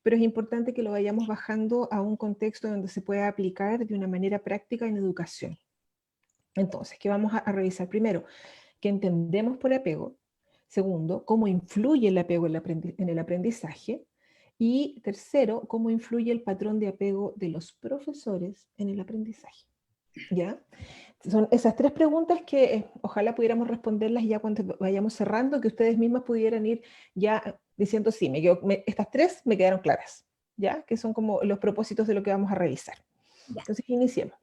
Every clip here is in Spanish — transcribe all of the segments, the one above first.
pero es importante que lo vayamos bajando a un contexto donde se pueda aplicar de una manera práctica en educación. Entonces, ¿qué vamos a revisar? Primero, ¿qué entendemos por apego? Segundo, ¿cómo influye el apego en el aprendizaje? Y tercero, ¿cómo influye el patrón de apego de los profesores en el aprendizaje? ¿Ya? Son esas tres preguntas que ojalá pudiéramos responderlas ya cuando vayamos cerrando, que ustedes mismas pudieran ir ya diciendo, sí, estas tres me quedaron claras, ¿ya? Que son como los propósitos de lo que vamos a revisar. Ya. Entonces, iniciemos.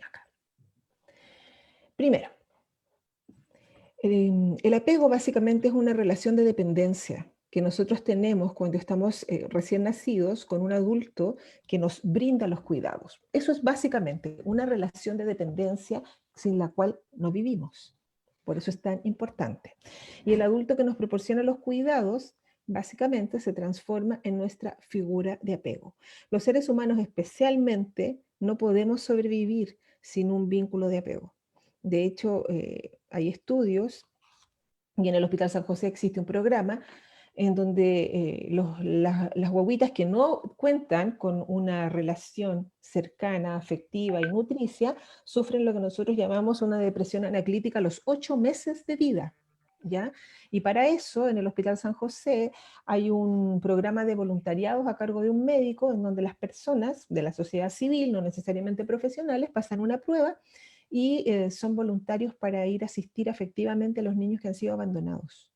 Acá. Primero, el apego básicamente es una relación de dependencia que nosotros tenemos cuando estamos recién nacidos con un adulto que nos brinda los cuidados. Eso es básicamente una relación de dependencia sin la cual no vivimos. Por eso es tan importante. Y el adulto que nos proporciona los cuidados básicamente se transforma en nuestra figura de apego. Los seres humanos especialmente no podemos sobrevivir sin un vínculo de apego. De hecho, hay estudios, y en el Hospital San José existe un programa en donde las guaguitas que no cuentan con una relación cercana, afectiva y nutricia, sufren lo que nosotros llamamos una depresión anaclítica a los 8 meses de vida. ¿Ya? Y para eso, en el Hospital San José, hay un programa de voluntariados a cargo de un médico en donde las personas de la sociedad civil, no necesariamente profesionales, pasan una prueba y son voluntarios para ir a asistir afectivamente a los niños que han sido abandonados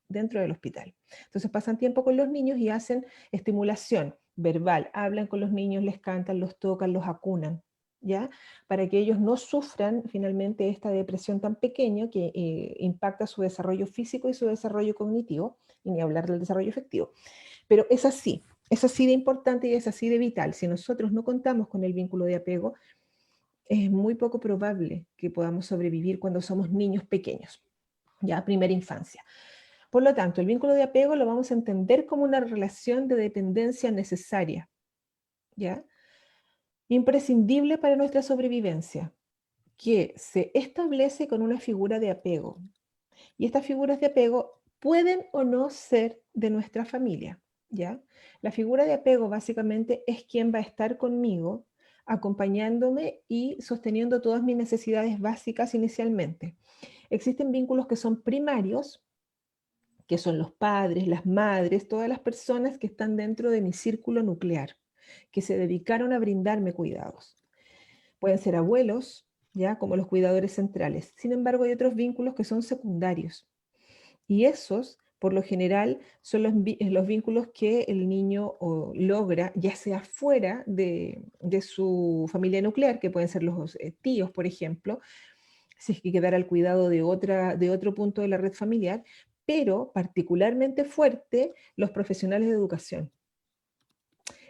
dentro del hospital. Entonces pasan tiempo con los niños y hacen estimulación verbal, hablan con los niños, les cantan, los tocan, los acunan, ¿ya? Para que ellos no sufran finalmente esta depresión tan pequeña que impacta su desarrollo físico y su desarrollo cognitivo, y ni hablar del desarrollo afectivo. Pero es así de importante y es así de vital. Si nosotros no contamos con el vínculo de apego, es muy poco probable que podamos sobrevivir cuando somos niños pequeños, ya primera infancia. Por lo tanto, el vínculo de apego lo vamos a entender como una relación de dependencia necesaria, ¿ya? Imprescindible para nuestra sobrevivencia, que se establece con una figura de apego. Y estas figuras de apego pueden o no ser de nuestra familia, ¿ya? La figura de apego básicamente es quien va a estar conmigo, acompañándome y sosteniendo todas mis necesidades básicas inicialmente. Existen vínculos que son primarios, que son los padres, las madres, todas las personas que están dentro de mi círculo nuclear, que se dedicaron a brindarme cuidados. Pueden ser abuelos, ya como los cuidadores centrales. Sin embargo, hay otros vínculos que son secundarios. Y esos, por lo general, son los vínculos que el niño logra, ya sea fuera de su familia nuclear, que pueden ser los tíos, por ejemplo, si es que quedara al cuidado de otro punto de la red familiar, pero particularmente fuerte los profesionales de educación,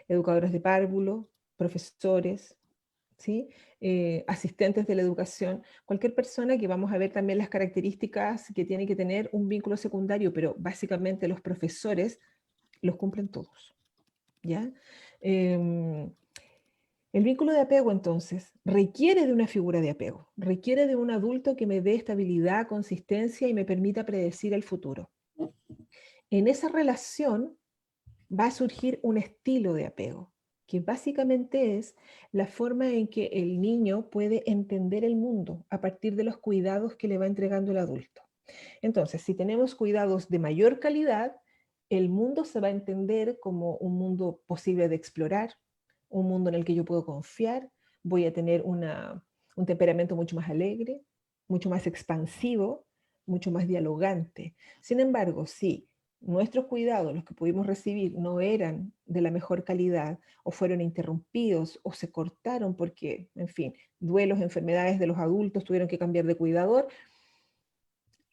educadores de párvulo, profesores, ¿sí? Asistentes de la educación, cualquier persona que vamos a ver también las características que tiene que tener un vínculo secundario, pero básicamente los profesores los cumplen todos, ¿ya? Em, el vínculo de apego, entonces, requiere de una figura de apego, requiere de un adulto que me dé estabilidad, consistencia y me permita predecir el futuro. En esa relación va a surgir un estilo de apego, que básicamente es la forma en que el niño puede entender el mundo a partir de los cuidados que le va entregando el adulto. Entonces, si tenemos cuidados de mayor calidad, el mundo se va a entender como un mundo posible de explorar, un mundo en el que yo puedo confiar, voy a tener un temperamento mucho más alegre, mucho más expansivo, mucho más dialogante. Sin embargo, si nuestros cuidados, los que pudimos recibir, no eran de la mejor calidad o fueron interrumpidos o se cortaron porque, en fin, duelos, enfermedades de los adultos tuvieron que cambiar de cuidador,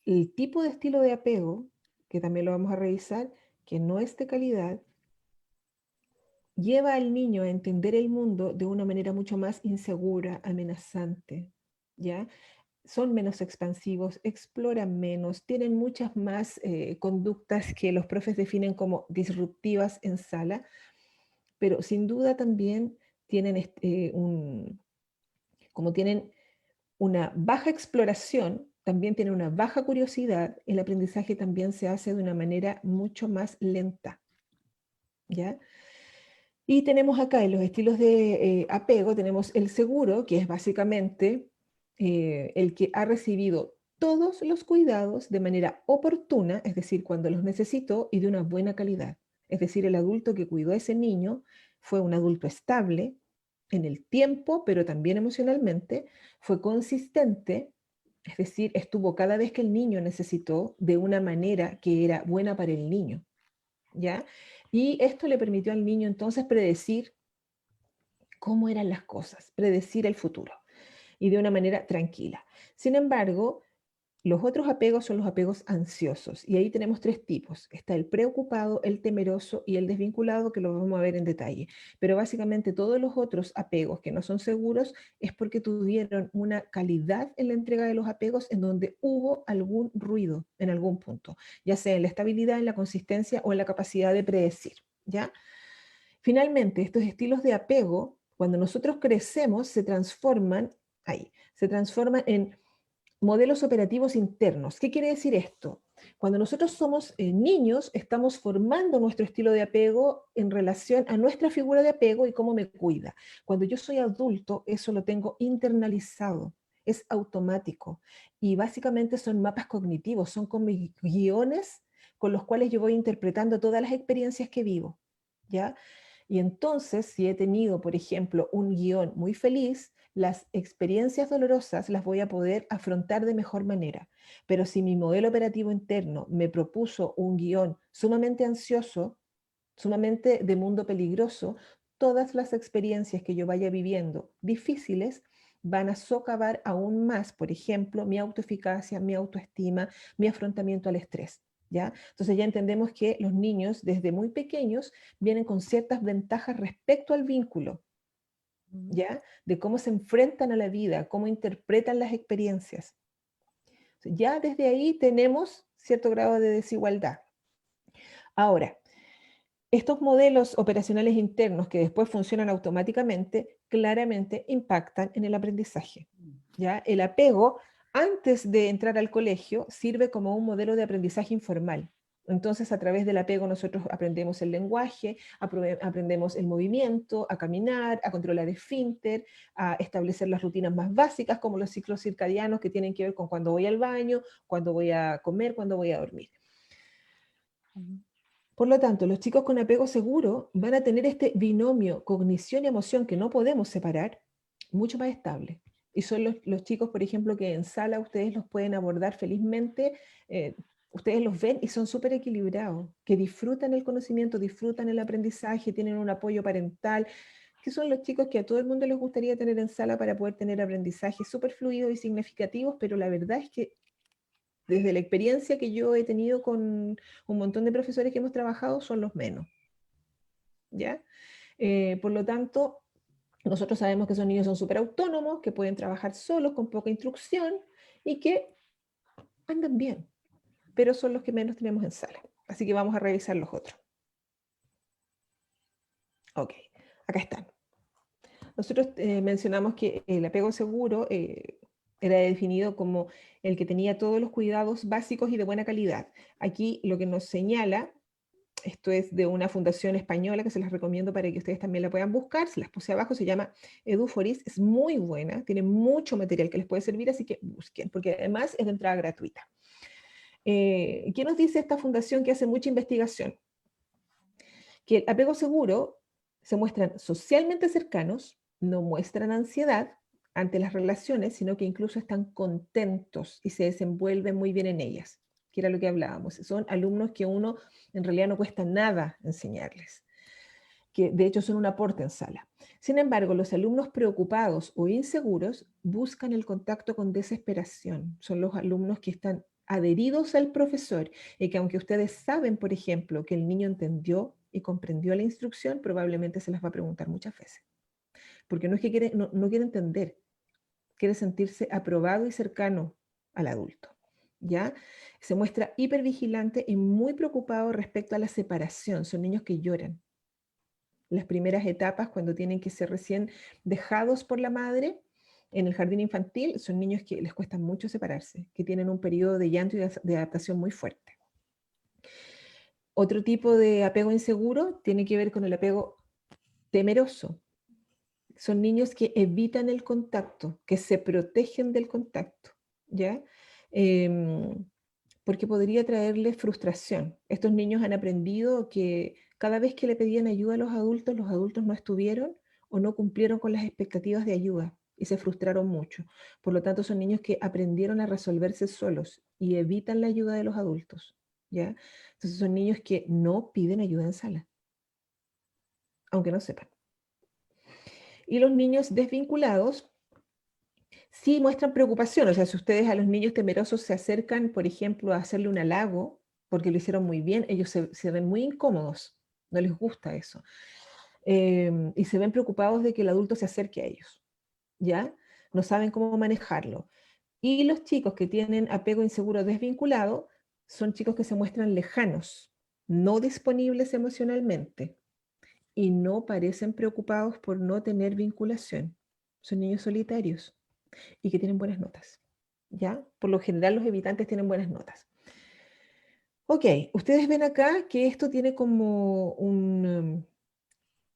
el tipo de estilo de apego, que también lo vamos a revisar, que no es de calidad, lleva al niño a entender el mundo de una manera mucho más insegura, amenazante, ¿ya? Son menos expansivos, exploran menos, tienen muchas más conductas que los profes definen como disruptivas en sala, pero sin duda también tienen como tienen una baja exploración, también tienen una baja curiosidad, el aprendizaje también se hace de una manera mucho más lenta, ¿ya? Y tenemos acá en los estilos de apego, tenemos el seguro, que es básicamente el que ha recibido todos los cuidados de manera oportuna, es decir, cuando los necesitó y de una buena calidad. Es decir, el adulto que cuidó a ese niño fue un adulto estable en el tiempo, pero también emocionalmente, fue consistente, es decir, estuvo cada vez que el niño necesitó de una manera que era buena para el niño, ¿ya? Y esto le permitió al niño entonces predecir cómo eran las cosas, predecir el futuro y de una manera tranquila. Sin embargo, los otros apegos son los apegos ansiosos y ahí tenemos tres tipos. Está el preocupado, el temeroso y el desvinculado, que lo vamos a ver en detalle. Pero básicamente todos los otros apegos que no son seguros es porque tuvieron una calidad en la entrega de los apegos en donde hubo algún ruido en algún punto, ya sea en la estabilidad, en la consistencia o en la capacidad de predecir, ¿ya? Finalmente, estos estilos de apego, cuando nosotros crecemos, se transforman en modelos operativos internos. ¿Qué quiere decir esto? Cuando nosotros somos niños, estamos formando nuestro estilo de apego en relación a nuestra figura de apego y cómo me cuida. Cuando yo soy adulto, eso lo tengo internalizado, es automático. Y básicamente son mapas cognitivos, son como guiones con los cuales yo voy interpretando todas las experiencias que vivo, ¿ya? Y entonces, si he tenido, por ejemplo, un guión muy feliz, las experiencias dolorosas las voy a poder afrontar de mejor manera. Pero si mi modelo operativo interno me propuso un guión sumamente ansioso, sumamente de mundo peligroso, todas las experiencias que yo vaya viviendo difíciles van a socavar aún más, por ejemplo, mi autoeficacia, mi autoestima, mi afrontamiento al estrés. ¿Ya? Entonces ya entendemos que los niños desde muy pequeños vienen con ciertas ventajas respecto al vínculo, ¿ya? De cómo se enfrentan a la vida, cómo interpretan las experiencias. Ya desde ahí tenemos cierto grado de desigualdad. Ahora, estos modelos operacionales internos que después funcionan automáticamente, claramente impactan en el aprendizaje. ¿Ya? El apego, antes de entrar al colegio, sirve como un modelo de aprendizaje informal. Entonces, a través del apego nosotros aprendemos el lenguaje, aprendemos el movimiento, a caminar, a controlar el esfínter, a establecer las rutinas más básicas, como los ciclos circadianos que tienen que ver con cuándo voy al baño, cuándo voy a comer, cuándo voy a dormir. Por lo tanto, los chicos con apego seguro van a tener este binomio cognición y emoción que no podemos separar, mucho más estable. Y son los chicos, por ejemplo, que en sala ustedes los pueden abordar felizmente, ustedes los ven y son súper equilibrados, que disfrutan el conocimiento, disfrutan el aprendizaje, tienen un apoyo parental, que son los chicos que a todo el mundo les gustaría tener en sala para poder tener aprendizajes súper fluidos y significativos, pero la verdad es que desde la experiencia que yo he tenido con un montón de profesores que hemos trabajado, son los menos, ¿ya? Por lo tanto, nosotros sabemos que esos niños son súper autónomos, que pueden trabajar solos, con poca instrucción, y que andan bien, pero son los que menos tenemos en sala. Así que vamos a revisar los otros. Ok, acá están. Nosotros mencionamos que el apego seguro era definido como el que tenía todos los cuidados básicos y de buena calidad. Aquí lo que nos señala, esto es de una fundación española que se las recomiendo para que ustedes también la puedan buscar, se las puse abajo, se llama Eduforis, es muy buena, tiene mucho material que les puede servir, así que busquen, porque además es de entrada gratuita. ¿Qué nos dice esta fundación que hace mucha investigación? Que el apego seguro se muestran socialmente cercanos, no muestran ansiedad ante las relaciones, sino que incluso están contentos y se desenvuelven muy bien en ellas, que era lo que hablábamos. Son alumnos que uno en realidad no cuesta nada enseñarles, que de hecho son un aporte en sala. Sin embargo, los alumnos preocupados o inseguros buscan el contacto con desesperación. Son los alumnos que están adheridos al profesor y que aunque ustedes saben, por ejemplo, que el niño entendió y comprendió la instrucción, probablemente se las va a preguntar muchas veces. Porque no es que quiere, no quiere entender, quiere sentirse aprobado y cercano al adulto. ¿Ya? Se muestra hipervigilante y muy preocupado respecto a la separación. Son niños que lloran. Las primeras etapas, cuando tienen que ser recién dejados por la madre, En el jardín infantil son niños que les cuesta mucho separarse, que tienen un periodo de llanto y de adaptación muy fuerte. Otro tipo de apego inseguro tiene que ver con el apego temeroso. Son niños que evitan el contacto, que se protegen del contacto, ¿ya? Porque podría traerles frustración. Estos niños han aprendido que cada vez que le pedían ayuda a los adultos no estuvieron o no cumplieron con las expectativas de ayuda y se frustraron mucho. Por lo tanto, son niños que aprendieron a resolverse solos y evitan la ayuda de los adultos, ¿ya? Entonces son niños que no piden ayuda en sala, aunque no sepan. Y los niños desvinculados sí muestran preocupación. O sea, si ustedes a los niños temerosos se acercan, por ejemplo, a hacerle un halago, porque lo hicieron muy bien, ellos se ven muy incómodos, no les gusta eso. Y se ven preocupados de que el adulto se acerque a ellos, ¿ya? No saben cómo manejarlo. Y los chicos que tienen apego inseguro desvinculado son chicos que se muestran lejanos, no disponibles emocionalmente y no parecen preocupados por no tener vinculación. Son niños solitarios y que tienen buenas notas, ¿ya? Por lo general los evitantes tienen buenas notas. Ok, ustedes ven acá que esto tiene como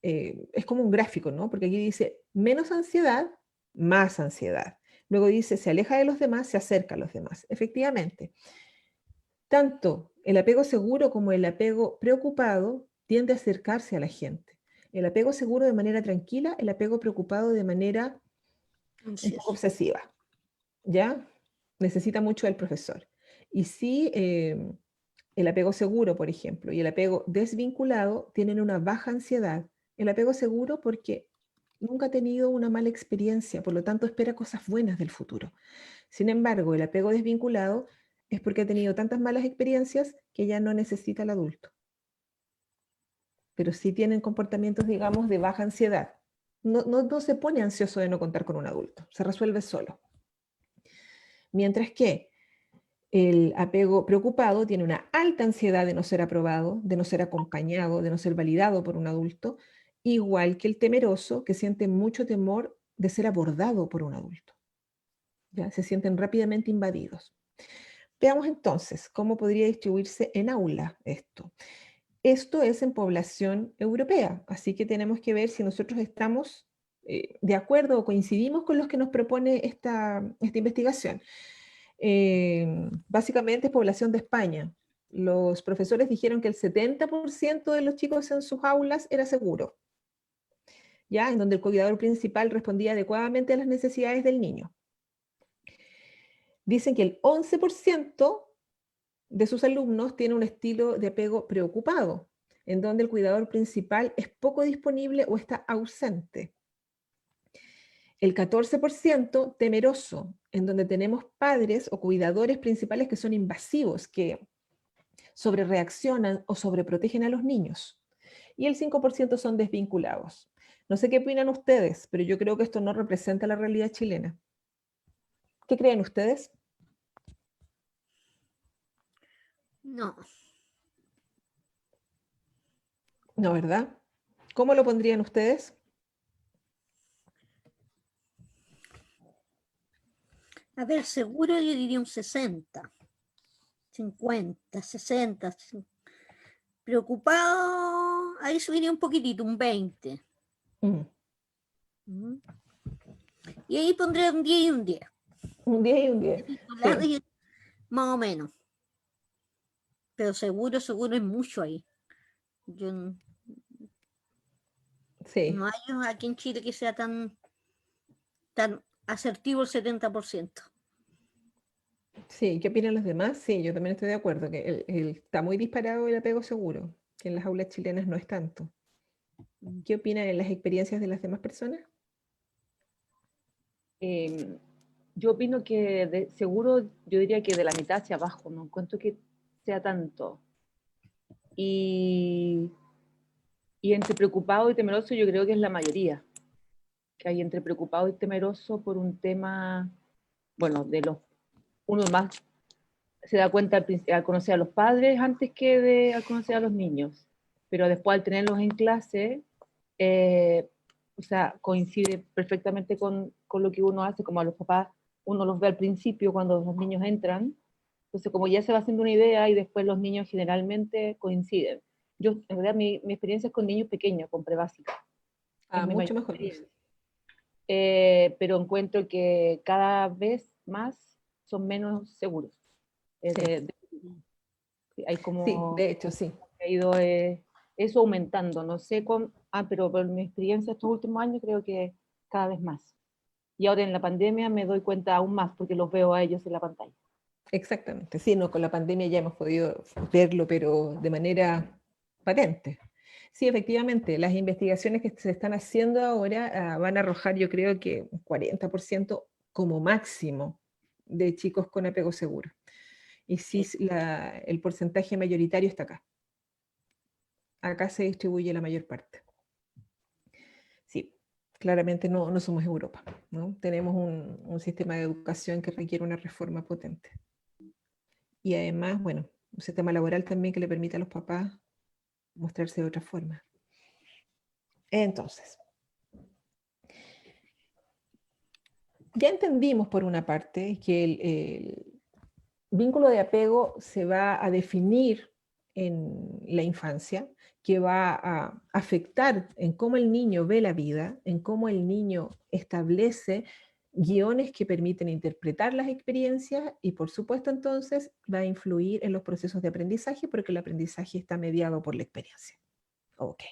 es como un gráfico, ¿no? Porque aquí dice menos ansiedad, más ansiedad. Luego dice se aleja de los demás, se acerca a los demás. Efectivamente, tanto el apego seguro como el apego preocupado tiende a acercarse a la gente. El apego seguro de manera tranquila, el apego preocupado de manera un poco Ansioso. obsesiva, ¿ya? Necesita mucho del profesor. Y sí, el apego seguro, por ejemplo, y el apego desvinculado tienen una baja ansiedad. El apego seguro porque nunca ha tenido una mala experiencia, por lo tanto espera cosas buenas del futuro. Sin embargo, el apego desvinculado es porque ha tenido tantas malas experiencias que ya no necesita al adulto. Pero sí tienen comportamientos, digamos, de baja ansiedad. No se pone ansioso de no contar con un adulto, se resuelve solo. Mientras que el apego preocupado tiene una alta ansiedad de no ser aprobado, de no ser acompañado, de no ser validado por un adulto, igual que el temeroso que siente mucho temor de ser abordado por un adulto. ¿Ya? Se sienten rápidamente invadidos. Veamos entonces cómo podría distribuirse en aula esto. Esto es en población europea, así que tenemos que ver si nosotros estamos de acuerdo o coincidimos con los que nos propone esta investigación. Básicamente es población de España. Los profesores dijeron que el 70% de los chicos en sus aulas era seguro, ¿ya? En donde el cuidador principal respondía adecuadamente a las necesidades del niño. Dicen que el 11% de sus alumnos tiene un estilo de apego preocupado, en donde el cuidador principal es poco disponible o está ausente. El 14% temeroso, en donde tenemos padres o cuidadores principales que son invasivos, que sobrereaccionan o sobreprotegen a los niños. Y el 5% son desvinculados. No sé qué opinan ustedes, pero yo creo que esto no representa la realidad chilena. ¿Qué creen ustedes? No, No, ¿verdad? ¿Cómo lo pondrían ustedes? a ver, seguro yo diría un 60, 50, 60. Preocupado, ahí subiría un poquitito, un 20. Mm, Y ahí pondría un 10 y un 10. un 10 y un 10. Sí, Más o menos. Pero seguro, seguro es mucho ahí. Yo, sí. no hay aquí en Chile que sea tan asertivo el 70%. Sí, ¿qué opinan los demás? Sí, yo también estoy de acuerdo que está muy disparado el apego seguro, que en las aulas chilenas no es tanto. ¿Qué opinan en las experiencias de las demás personas? Eh, yo opino que seguro, yo diría que de la mitad hacia abajo, no encuentro que sea tanto. Y, y entre preocupado y temeroso yo creo que es la mayoría, que hay entre preocupado y temeroso por un tema, bueno, uno más se da cuenta al conocer a los padres antes que al conocer a los niños, pero después al tenerlos en clase, eh, o sea, coincide perfectamente con lo que uno hace, como a los papás, uno los ve al principio cuando los niños entran, entonces como ya se va haciendo una idea y después los niños generalmente coinciden. Yo, en realidad, mi experiencia es con niños pequeños, con prebásicos, es Ah, mi mayor mucho mejor. experiencia. Pero encuentro que cada vez más son menos seguros. Sí, Hay sí, como de hecho, sí. ha ido eso aumentando, no sé cómo, pero por mi experiencia estos últimos años creo que cada vez más. Y ahora en la pandemia me doy cuenta aún más porque los veo a ellos en la pantalla. Exactamente. Sí, no, con la pandemia ya hemos podido verlo, pero de manera patente. Sí, efectivamente, las investigaciones que se están haciendo ahora van a arrojar, yo creo que un 40% como máximo de chicos con apego seguro. Y sí, el porcentaje mayoritario está acá. Acá se distribuye la mayor parte. Sí, claramente no somos Europa, ¿no? Tenemos un sistema de educación que requiere una reforma potente. Y además, bueno, un sistema laboral también que le permita a los papás mostrarse de otra forma. Entonces, ya entendimos por una parte que el vínculo de apego se va a definir en la infancia, que va a afectar en cómo el niño ve la vida, en cómo el niño establece guiones que permiten interpretar las experiencias y por supuesto entonces va a influir en los procesos de aprendizaje porque el aprendizaje está mediado por la experiencia. Ok.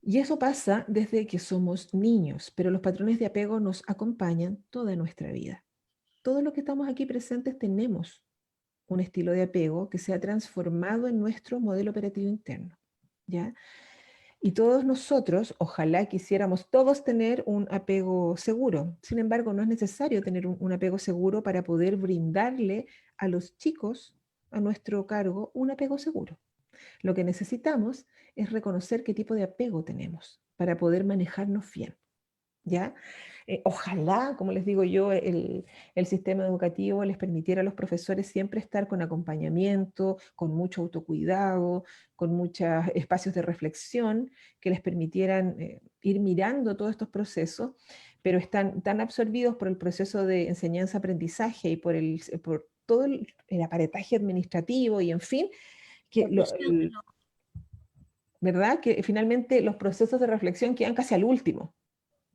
Y eso pasa desde que somos niños, pero los patrones de apego nos acompañan toda nuestra vida. Todos los que estamos aquí presentes tenemos un estilo de apego que se ha transformado en nuestro modelo operativo interno, ¿ya? Y todos nosotros, ojalá quisiéramos todos tener un apego seguro. Sin embargo, no es necesario tener un apego seguro para poder brindarle a los chicos a nuestro cargo un apego seguro. Lo que necesitamos es reconocer qué tipo de apego tenemos para poder manejarnos bien, ¿ya? Ojalá, como les digo yo, el sistema educativo les permitiera a los profesores siempre estar con acompañamiento, con mucho autocuidado, con muchos espacios de reflexión que les permitieran ir mirando todos estos procesos, pero están tan absorbidos por el proceso de enseñanza-aprendizaje y por todo el aparataje administrativo y en fin, que La presión de ¿verdad? Que finalmente los procesos de reflexión quedan casi al último.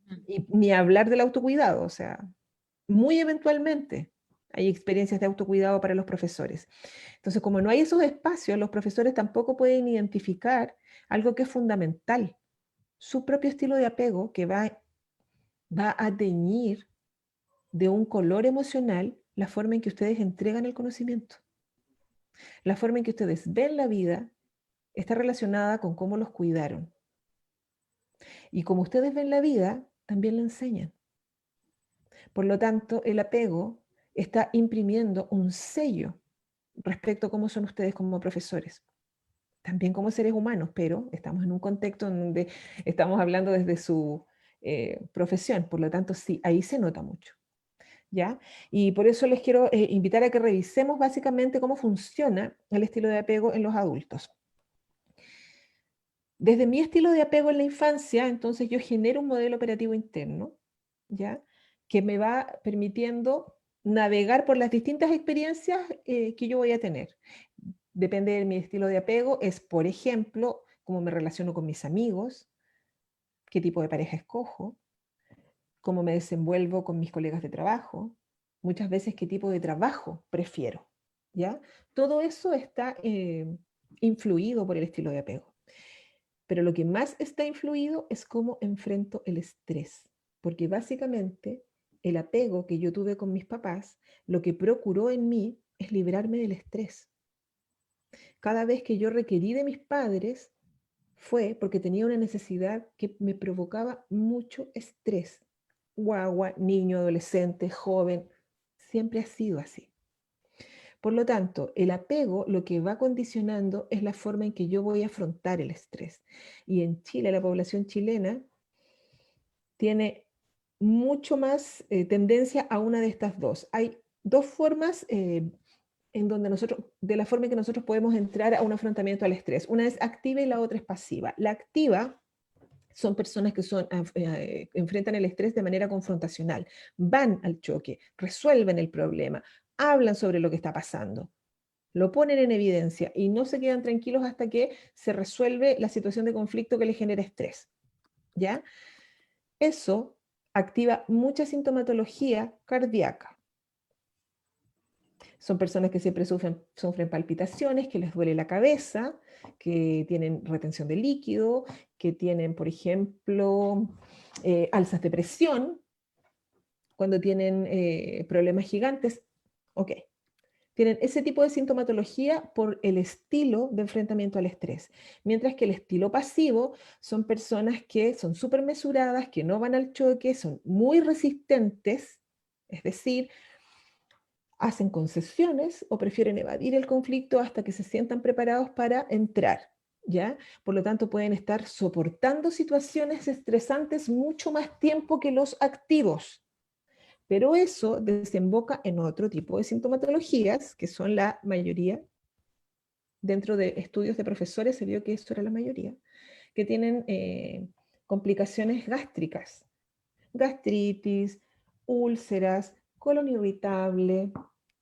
Mm. Y ni hablar del autocuidado, o sea, muy eventualmente hay experiencias de autocuidado para los profesores. Entonces, como no hay esos espacios, los profesores tampoco pueden identificar algo que es fundamental, su propio estilo de apego que va a teñir de un color emocional la forma en que ustedes entregan el conocimiento. La forma en que ustedes ven la vida está relacionada con cómo los cuidaron. Y como ustedes ven la vida, también la enseñan. Por lo tanto, el apego está imprimiendo un sello respecto a cómo son ustedes como profesores. También como seres humanos, pero estamos en un contexto en donde estamos hablando desde su profesión. Por lo tanto, sí, ahí se nota mucho. ¿Ya? Y por eso les quiero invitar a que revisemos básicamente cómo funciona el estilo de apego en los adultos. Desde mi estilo de apego en la infancia, entonces yo genero un modelo operativo interno, ¿ya? Que me va permitiendo navegar por las distintas experiencias que yo voy a tener. Depende de mi estilo de apego, es, por ejemplo, cómo me relaciono con mis amigos, qué tipo de pareja escojo, cómo me desenvuelvo con mis colegas de trabajo, muchas veces qué tipo de trabajo prefiero, ¿ya? Todo eso está influido por el estilo de apego. Pero lo que más está influido es cómo enfrento el estrés, porque básicamente el apego que yo tuve con mis papás, lo que procuró en mí es librarme del estrés. Cada vez que yo requerí de mis padres fue porque tenía una necesidad que me provocaba mucho estrés. Guagua, niño, adolescente, joven, siempre ha sido así. Por lo tanto, el apego lo que va condicionando es la forma en que yo voy a afrontar el estrés. Y en Chile, la población chilena tiene mucho más tendencia a una de estas dos. Hay dos formas en donde de la forma en que nosotros podemos entrar a un afrontamiento al estrés. Una es activa y la otra es pasiva. La activa Son personas que enfrentan el estrés de manera confrontacional, van al choque, resuelven el problema, hablan sobre lo que está pasando, lo ponen en evidencia y no se quedan tranquilos hasta que se resuelve la situación de conflicto que les genera estrés. ¿Ya? Eso activa mucha sintomatología cardíaca. Son personas que siempre sufren palpitaciones, que les duele la cabeza, que tienen retención de líquido, que tienen, por ejemplo, alzas de presión, cuando tienen problemas gigantes. Ok. Tienen ese tipo de sintomatología por el estilo de enfrentamiento al estrés. Mientras que el estilo pasivo son personas que son súper mesuradas, que no van al choque, son muy resistentes, es decir, hacen concesiones o prefieren evadir el conflicto hasta que se sientan preparados para entrar, ¿ya? Por lo tanto, pueden estar soportando situaciones estresantes mucho más tiempo que los activos. Pero eso desemboca en otro tipo de sintomatologías, que son la mayoría. Dentro de estudios de profesores se vio que eso era la mayoría, que tienen complicaciones gástricas, gastritis, úlceras, colon irritable,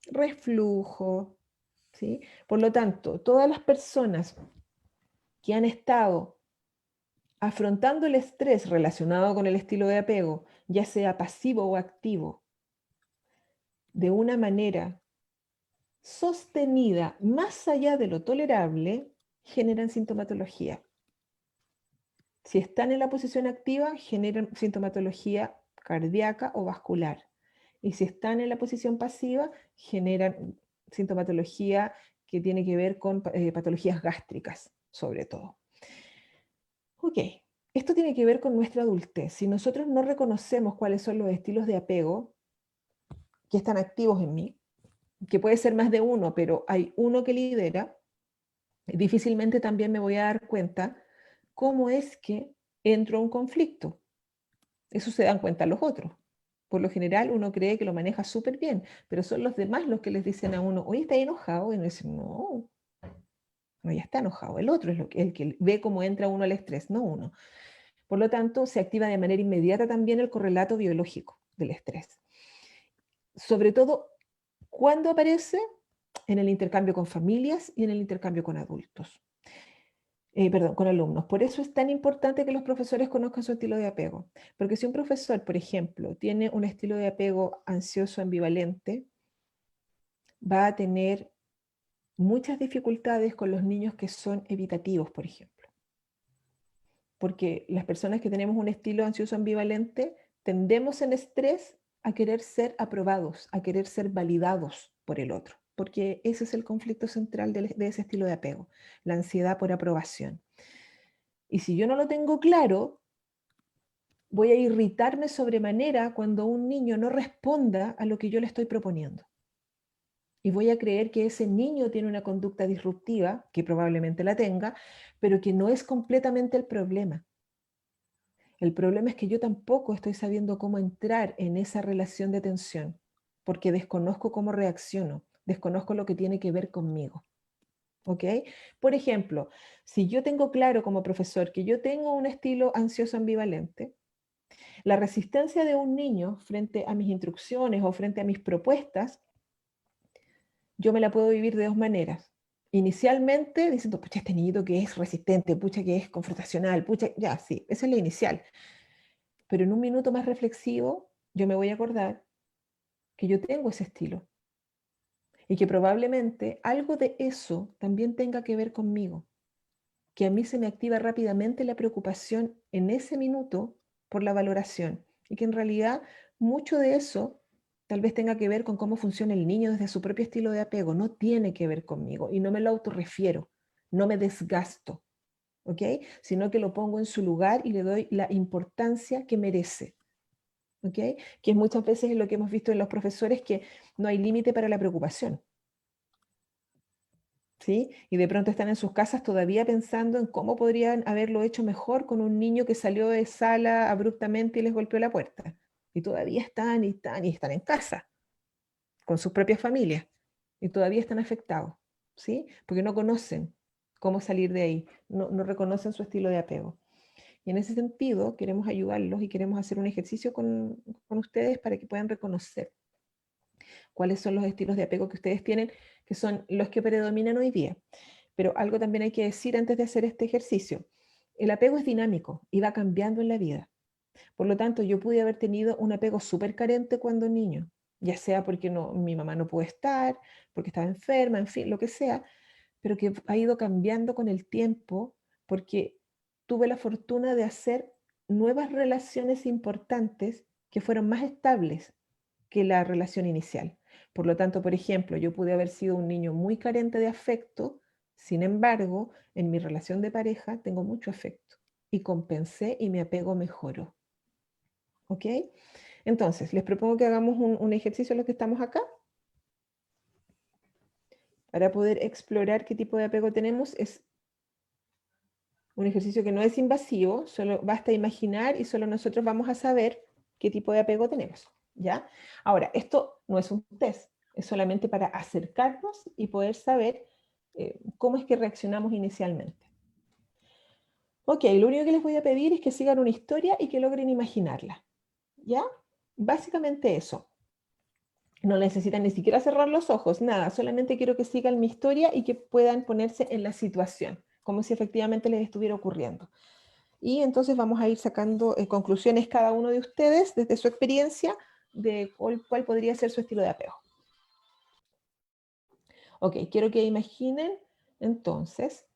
reflujo, ¿sí? Por lo tanto, todas las personas que han estado afrontando el estrés relacionado con el estilo de apego, ya sea pasivo o activo, de una manera sostenida más allá de lo tolerable, generan sintomatología. Si están en la posición activa, generan sintomatología cardíaca o vascular. Y si están en la posición pasiva, generan sintomatología que tiene que ver con patologías gástricas, sobre todo. Ok, esto tiene que ver con nuestra adultez. Si nosotros no reconocemos cuáles son los estilos de apego que están activos en mí, que puede ser más de uno, pero hay uno que lidera, difícilmente también me voy a dar cuenta cómo es que entro a un conflicto. Eso se dan cuenta los otros. Por lo general uno cree que lo maneja súper bien, pero son los demás los que les dicen a uno, oye, ¿está enojado? Y uno dice, no, no, ya está enojado. El otro es el que ve cómo entra uno al estrés, no uno. Por lo tanto, se activa de manera inmediata también el correlato biológico del estrés. Sobre todo, ¿cuándo aparece? En el intercambio con familias y en el intercambio con adultos. Con alumnos. Por eso es tan importante que los profesores conozcan su estilo de apego. Porque si un profesor, por ejemplo, tiene un estilo de apego ansioso ambivalente, va a tener muchas dificultades con los niños que son evitativos, por ejemplo. Porque las personas que tenemos un estilo ansioso ambivalente tendemos en estrés a querer ser aprobados, a querer ser validados por el otro, porque ese es el conflicto central de ese estilo de apego, la ansiedad por aprobación. Y si yo no lo tengo claro, voy a irritarme sobremanera cuando un niño no responda a lo que yo le estoy proponiendo. Y voy a creer que ese niño tiene una conducta disruptiva, que probablemente la tenga, pero que no es completamente el problema. El problema es que yo tampoco estoy sabiendo cómo entrar en esa relación de tensión, porque desconozco cómo reacciono, desconozco lo que tiene que ver conmigo. ¿Ok? Por ejemplo, si yo tengo claro como profesor que yo tengo un estilo ansioso ambivalente, la resistencia de un niño frente a mis instrucciones o frente a mis propuestas, yo me la puedo vivir de dos maneras. Inicialmente diciendo, pucha, este niñito que es resistente, pucha, que es confrontacional, pucha, ya, sí, esa es la inicial. Pero en un minuto más reflexivo, yo me voy a acordar que yo tengo ese estilo y que probablemente algo de eso también tenga que ver conmigo, que a mí se me activa rápidamente la preocupación en ese minuto por la valoración y que en realidad mucho de eso tal vez tenga que ver con cómo funciona el niño desde su propio estilo de apego, no tiene que ver conmigo y no me lo autorrefiero, no me desgasto, ¿ok? Sino que lo pongo en su lugar y le doy la importancia que merece. ¿Ok? Que muchas veces es lo que hemos visto en los profesores, que no hay límite para la preocupación. ¿Sí? Y de pronto están en sus casas todavía pensando en cómo podrían haberlo hecho mejor con un niño que salió de sala abruptamente y les golpeó la puerta. Y todavía están en casa, con sus propias familias. Y todavía están afectados. ¿Sí? Porque no conocen cómo salir de ahí. No reconocen su estilo de apego. Y en ese sentido queremos ayudarlos y queremos hacer un ejercicio con ustedes para que puedan reconocer cuáles son los estilos de apego que ustedes tienen, que son los que predominan hoy día. Pero algo también hay que decir antes de hacer este ejercicio. El apego es dinámico y va cambiando en la vida. Por lo tanto, yo pude haber tenido un apego súper carente cuando niño, ya sea porque mi mamá no pudo estar, porque estaba enferma, en fin, lo que sea, pero que ha ido cambiando con el tiempo porque tuve la fortuna de hacer nuevas relaciones importantes que fueron más estables que la relación inicial. Por lo tanto, por ejemplo, yo pude haber sido un niño muy carente de afecto, sin embargo, en mi relación de pareja tengo mucho afecto y compensé y mi apego mejoró. ¿Ok? Entonces, les propongo que hagamos un ejercicio los que estamos acá para poder explorar qué tipo de apego tenemos. Es un ejercicio que no es invasivo, solo basta imaginar y solo nosotros vamos a saber qué tipo de apego tenemos, ¿ya? Ahora, esto no es un test, es solamente para acercarnos y poder saber cómo es que reaccionamos inicialmente. Ok, lo único que les voy a pedir es que sigan una historia y que logren imaginarla, ¿ya? Básicamente eso. No necesitan ni siquiera cerrar los ojos, nada, solamente quiero que sigan mi historia y que puedan ponerse en la situación, como si efectivamente les estuviera ocurriendo. Y entonces vamos a ir sacando conclusiones cada uno de ustedes desde su experiencia de cuál podría ser su estilo de apego. Ok, quiero que imaginen entonces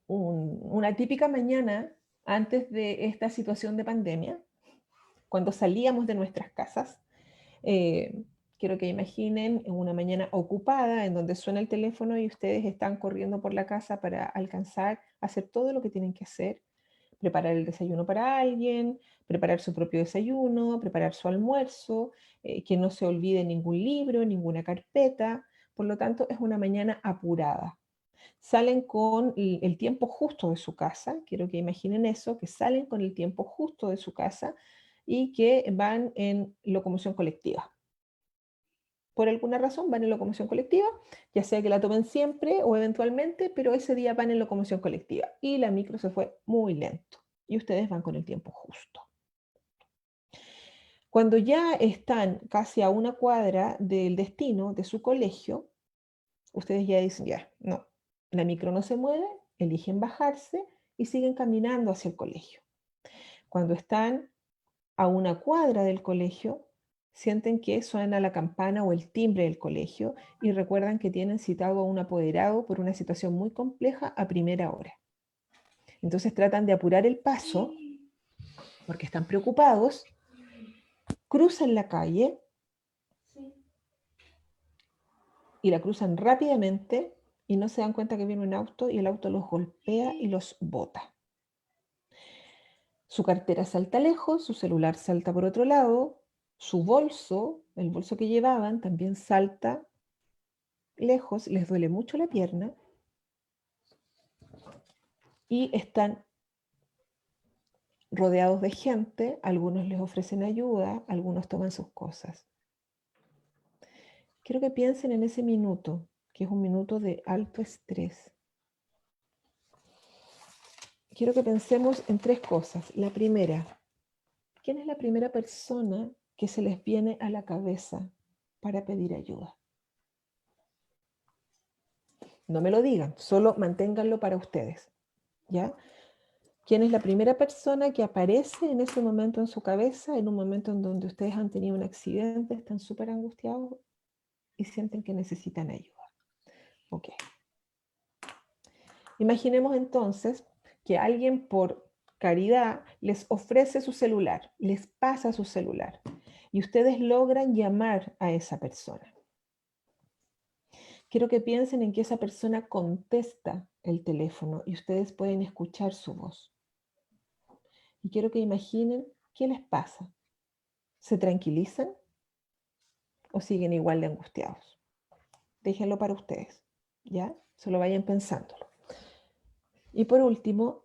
una típica mañana antes de esta situación de pandemia, cuando salíamos de nuestras casas. Quiero que imaginen una mañana ocupada en donde suena el teléfono y ustedes están corriendo por la casa para alcanzar a hacer todo lo que tienen que hacer. Preparar el desayuno para alguien, preparar su propio desayuno, preparar su almuerzo, que no se olvide ningún libro, ninguna carpeta. Por lo tanto, es una mañana apurada. Salen con el tiempo justo de su casa, quiero que imaginen eso, que salen con el tiempo justo de su casa y que van en locomoción colectiva. Por alguna razón van en locomoción colectiva, ya sea que la tomen siempre o eventualmente, pero ese día van en locomoción colectiva y la micro se fue muy lento y ustedes van con el tiempo justo. Cuando ya están casi a una cuadra del destino de su colegio, ustedes ya dicen, ya, no, la micro no se mueve, eligen bajarse y siguen caminando hacia el colegio. Cuando están a una cuadra del colegio, sienten que suena la campana o el timbre del colegio y recuerdan que tienen citado a un apoderado por una situación muy compleja a primera hora. Entonces tratan de apurar el paso porque están preocupados, cruzan la calle y la cruzan rápidamente y no se dan cuenta que viene un auto y el auto los golpea y los bota. Su cartera salta lejos, su celular salta por otro lado, su bolso, el bolso que llevaban, también salta lejos, les duele mucho la pierna y están rodeados de gente, algunos les ofrecen ayuda, algunos toman sus cosas. Quiero que piensen en ese minuto, que es un minuto de alto estrés. Quiero que pensemos en tres cosas. La primera, ¿quién es la primera persona que se les viene a la cabeza para pedir ayuda? No me lo digan, solo manténganlo para ustedes, ¿ya? ¿Quién es la primera persona que aparece en ese momento en su cabeza, en un momento en donde ustedes han tenido un accidente, están súper angustiados y sienten que necesitan ayuda? Ok. Imaginemos entonces que alguien por caridad les ofrece su celular, les pasa su celular y ustedes logran llamar a esa persona. Quiero que piensen en que esa persona contesta el teléfono y ustedes pueden escuchar su voz. Y quiero que imaginen qué les pasa. ¿Se tranquilizan o siguen igual de angustiados? Déjenlo para ustedes, ¿ya? Solo vayan pensándolo. Y por último,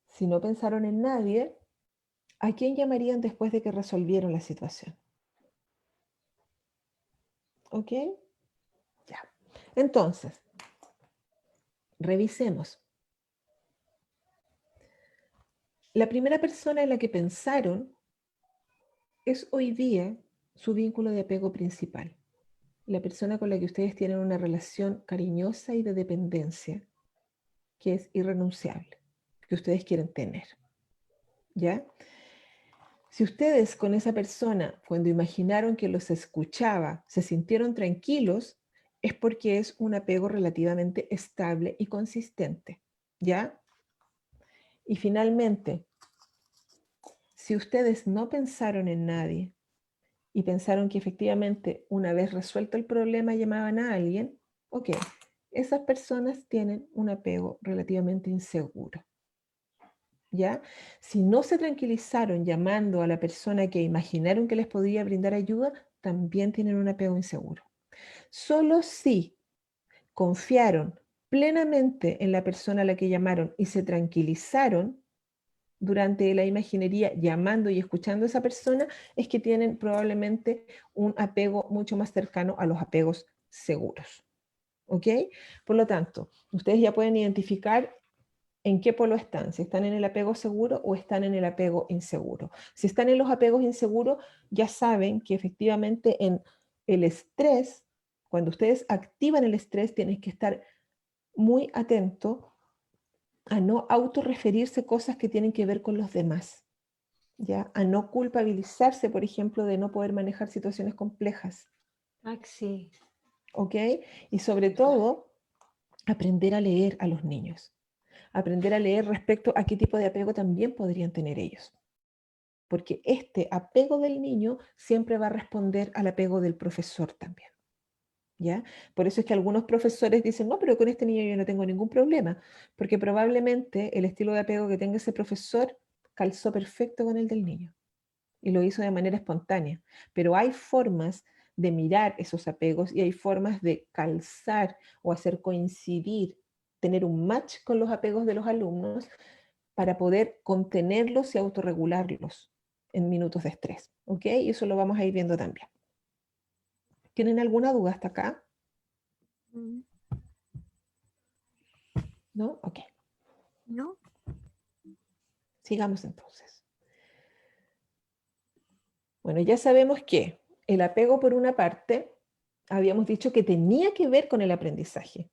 si no pensaron en nadie, ¿a quién llamarían después de que resolvieron la situación? ¿Ok? Ya. Entonces, revisemos. la primera persona en la que pensaron es hoy día su vínculo de apego principal. La persona con la que ustedes tienen una relación cariñosa y de dependencia, que es irrenunciable, que ustedes quieren tener. ¿Ya? Si ustedes con esa persona, cuando imaginaron que los escuchaba, se sintieron tranquilos, es porque es un apego relativamente estable y consistente. ¿Ya? Y finalmente, si ustedes no pensaron en nadie y pensaron que efectivamente una vez resuelto el problema llamaban a alguien, ok, esas personas tienen un apego relativamente inseguro. ¿Ya? Si no se tranquilizaron llamando a la persona que imaginaron que les podría brindar ayuda, también tienen un apego inseguro. Solo si confiaron plenamente en la persona a la que llamaron y se tranquilizaron durante la imaginería llamando y escuchando a esa persona, es que tienen probablemente un apego mucho más cercano a los apegos seguros. ¿Ok? Por lo tanto, ustedes ya pueden identificar en qué polo están, si están en el apego seguro o están en el apego inseguro. Si están en los apegos inseguros, ya saben que efectivamente en el estrés, cuando ustedes activan el estrés, tienen que estar muy atentos a no autorreferirse cosas que tienen que ver con los demás, ¿ya? A no culpabilizarse, por ejemplo, de no poder manejar situaciones complejas, Maxi. ¿ok? Y sobre todo, aprender a leer a los niños. Aprender a leer respecto a qué tipo de apego también podrían tener ellos. Porque este apego del niño siempre va a responder al apego del profesor también. ¿Ya? Por eso es que algunos profesores dicen, no, pero con este niño yo no tengo ningún problema, porque probablemente el estilo de apego que tenga ese profesor calzó perfecto con el del niño y lo hizo de manera espontánea. Pero hay formas de mirar esos apegos y hay formas de calzar o hacer coincidir, tener un match con los apegos de los alumnos para poder contenerlos y autorregularlos en minutos de estrés. ¿Ok? Y eso lo vamos a ir viendo también. ¿Tienen alguna duda hasta acá? Mm, ¿No? Ok. ¿no? Sigamos entonces. Bueno, ya sabemos que el apego por una parte, habíamos dicho que tenía que ver con el aprendizaje.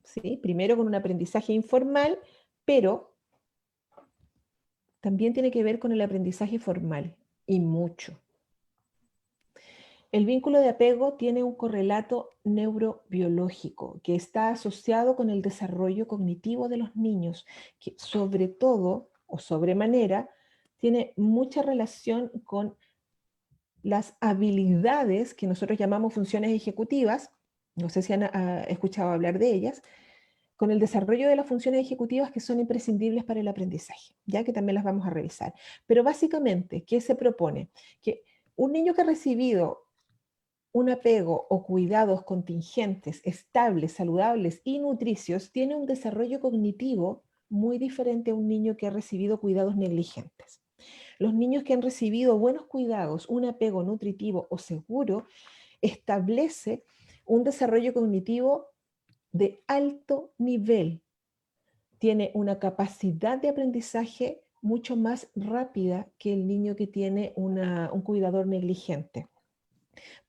¿Sí? Primero con un aprendizaje informal, pero también tiene que ver con el aprendizaje formal y mucho. El vínculo de apego tiene un correlato neurobiológico que está asociado con el desarrollo cognitivo de los niños, que sobre todo o sobremanera tiene mucha relación con las habilidades que nosotros llamamos funciones ejecutivas, no sé si han escuchado hablar de ellas, con el desarrollo de las funciones ejecutivas que son imprescindibles para el aprendizaje, ya que también las vamos a revisar. Pero básicamente, ¿qué se propone? Que un niño que ha recibido un apego o cuidados contingentes, estables, saludables y nutricios, tiene un desarrollo cognitivo muy diferente a un niño que ha recibido cuidados negligentes. Los niños que han recibido buenos cuidados, un apego nutritivo o seguro, establece un desarrollo cognitivo de alto nivel. Tiene una capacidad de aprendizaje mucho más rápida que el niño que tiene un cuidador negligente.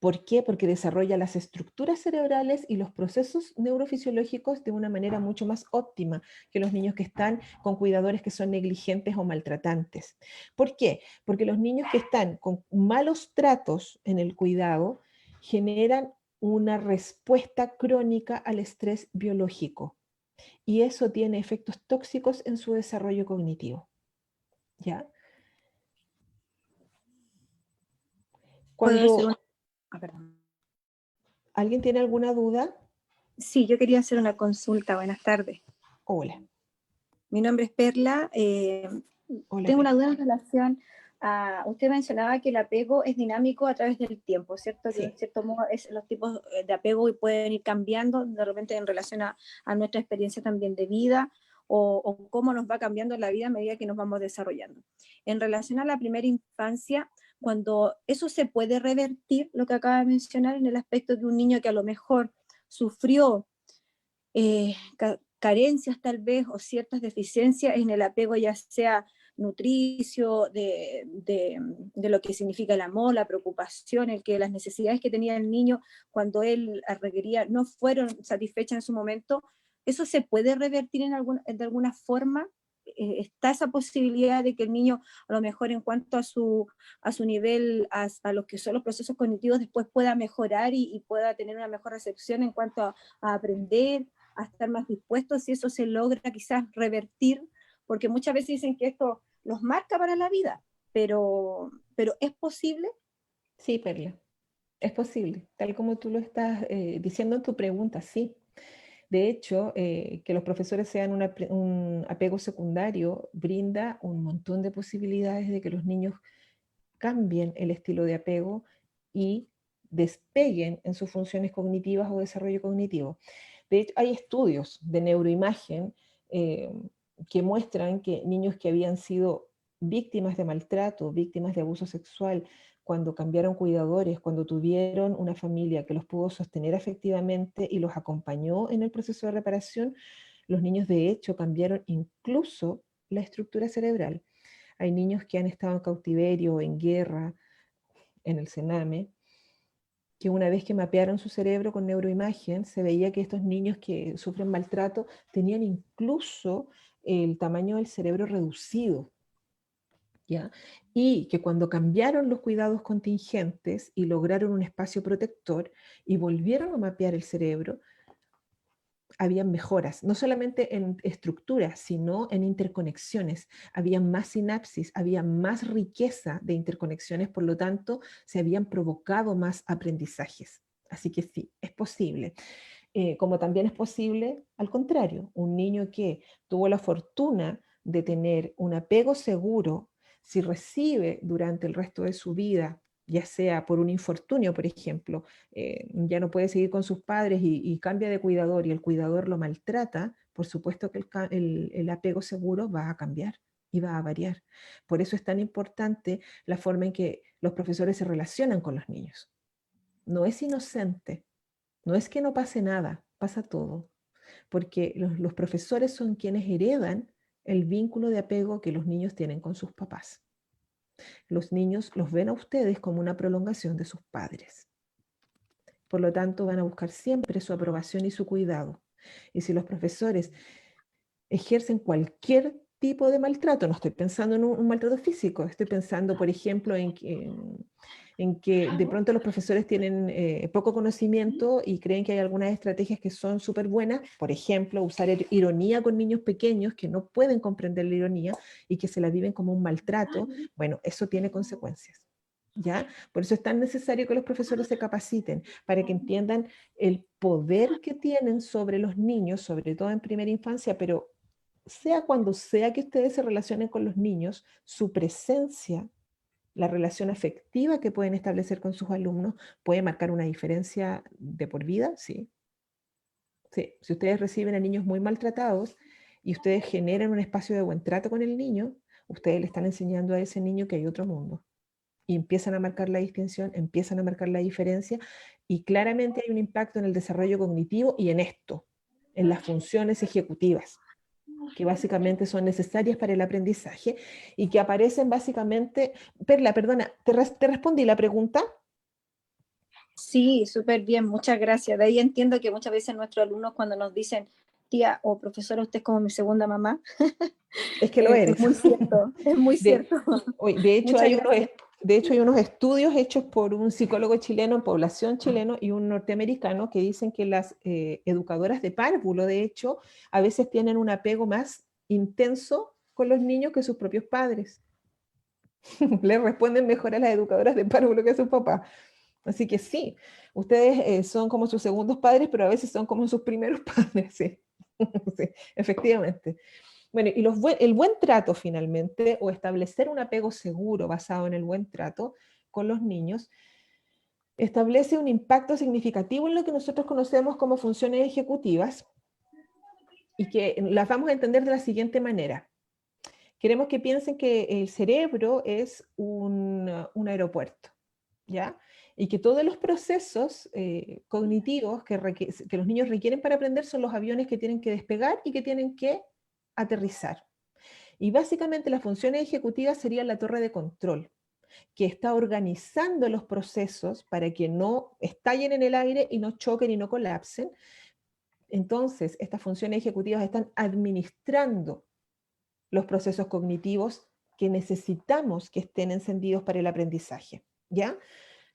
¿Por qué? Porque desarrolla las estructuras cerebrales y los procesos neurofisiológicos de una manera mucho más óptima que los niños que están con cuidadores que son negligentes o maltratantes. ¿Por qué? Porque los niños que están con malos tratos en el cuidado generan una respuesta crónica al estrés biológico y eso tiene efectos tóxicos en su desarrollo cognitivo. ¿Ya? ¿Puedo hacer Cuando perdón. alguien tiene alguna duda, Sí, yo quería hacer una consulta. Buenas tardes. hola. Mi nombre es Perla. Hola, Tengo una Perla. duda en relación a... Usted mencionaba que el apego es dinámico a través del tiempo, ¿cierto? Que Sí. en cierto modo los tipos de apego pueden ir cambiando de repente en relación a nuestra experiencia también de vida o cómo nos va cambiando la vida a medida que nos vamos desarrollando. En relación a la primera infancia, cuando eso se puede revertir, lo que acaba de mencionar, en el aspecto de un niño que a lo mejor sufrió carencias tal vez o ciertas deficiencias en el apego, ya sea nutricio, de lo que significa el amor, la preocupación, el que las necesidades que tenía el niño cuando él requería no fueron satisfechas en su momento, ¿eso se puede revertir de alguna forma? ¿Está esa posibilidad de que el niño, a lo mejor en cuanto a su nivel, a lo que son los procesos cognitivos, después pueda mejorar y pueda tener una mejor recepción en cuanto a aprender, a estar más dispuesto, si eso se logra quizás revertir? Porque muchas veces dicen que esto los marca para la vida, pero ¿es posible? Sí, Perla, es posible, tal como tú lo estás diciendo en tu pregunta, sí. De hecho, que los profesores sean un apego secundario brinda un montón de posibilidades de que los niños cambien el estilo de apego y despeguen en sus funciones cognitivas o desarrollo cognitivo. De hecho, hay estudios de neuroimagen que muestran que niños que habían sido víctimas de maltrato, víctimas de abuso sexual, cuando cambiaron cuidadores, cuando tuvieron una familia que los pudo sostener afectivamente y los acompañó en el proceso de reparación, los niños de hecho cambiaron incluso la estructura cerebral. Hay niños que han estado en cautiverio, en guerra, en el Sename, que una vez que mapearon su cerebro con neuroimagen, se veía que estos niños que sufren maltrato tenían incluso el tamaño del cerebro reducido, ¿ya? Y que cuando cambiaron los cuidados contingentes y lograron un espacio protector y volvieron a mapear el cerebro, habían mejoras, no solamente en estructuras, sino en interconexiones. Había más sinapsis, había más riqueza de interconexiones, por lo tanto, se habían provocado más aprendizajes. Así que sí, es posible. Como también es posible, al contrario, un niño que tuvo la fortuna de tener un apego seguro, si recibe durante el resto de su vida, ya sea por un infortunio, por ejemplo, ya no puede seguir con sus padres y cambia de cuidador y el cuidador lo maltrata, por supuesto que el apego seguro va a cambiar y va a variar. Por eso es tan importante la forma en que los profesores se relacionan con los niños. No es inocente, no es que no pase nada, pasa todo, porque los profesores son quienes heredan el vínculo de apego que los niños tienen con sus papás. Los niños los ven a ustedes como una prolongación de sus padres. Por lo tanto, van a buscar siempre su aprobación y su cuidado. Y si los profesores ejercen cualquier tipo de maltrato, no estoy pensando en un maltrato físico, estoy pensando, por ejemplo, en que de pronto los profesores tienen poco conocimiento y creen que hay algunas estrategias que son súper buenas, por ejemplo, usar ironía con niños pequeños que no pueden comprender la ironía y que se la viven como un maltrato, bueno, eso tiene consecuencias. ¿Ya? Por eso es tan necesario que los profesores se capaciten, para que entiendan el poder que tienen sobre los niños, sobre todo en primera infancia, pero sea cuando sea que ustedes se relacionen con los niños, su presencia, la relación afectiva que pueden establecer con sus alumnos, puede marcar una diferencia de por vida, sí. Sí. Si ustedes reciben a niños muy maltratados y ustedes generan un espacio de buen trato con el niño, ustedes le están enseñando a ese niño que hay otro mundo. Y empiezan a marcar la distinción, empiezan a marcar la diferencia, y claramente hay un impacto en el desarrollo cognitivo y en esto, en las funciones ejecutivas, que básicamente son necesarias para el aprendizaje y que aparecen básicamente... Perla, perdona, ¿te respondí la pregunta? Sí, súper bien, muchas gracias. De ahí entiendo que muchas veces nuestros alumnos cuando nos dicen, tía o profesora, usted es como mi segunda mamá, Es que lo eres. es muy cierto, es muy De, cierto. de hecho, Muchas gracias. de hecho, hay unos estudios hechos por un psicólogo chileno en población chileno y un norteamericano que dicen que las educadoras de párvulo, de hecho, a veces tienen un apego más intenso con los niños que sus propios padres. Les responden mejor a las educadoras de párvulo que a sus papás. Así que sí, ustedes son como sus segundos padres, pero a veces son como sus primeros padres, sí, sí, efectivamente. Bueno, y el buen trato finalmente, o establecer un apego seguro basado en el buen trato con los niños, establece un impacto significativo en lo que nosotros conocemos como funciones ejecutivas y que las vamos a entender de la siguiente manera. Queremos que piensen que el cerebro es un aeropuerto, ¿ya? Y que todos los procesos cognitivos que los niños requieren para aprender son los aviones que tienen que despegar y que tienen que aterrizar. Y básicamente las funciones ejecutivas serían la torre de control, que está organizando los procesos para que no estallen en el aire y no choquen y no colapsen. Entonces, estas funciones ejecutivas están administrando los procesos cognitivos que necesitamos que estén encendidos para el aprendizaje, ¿ya?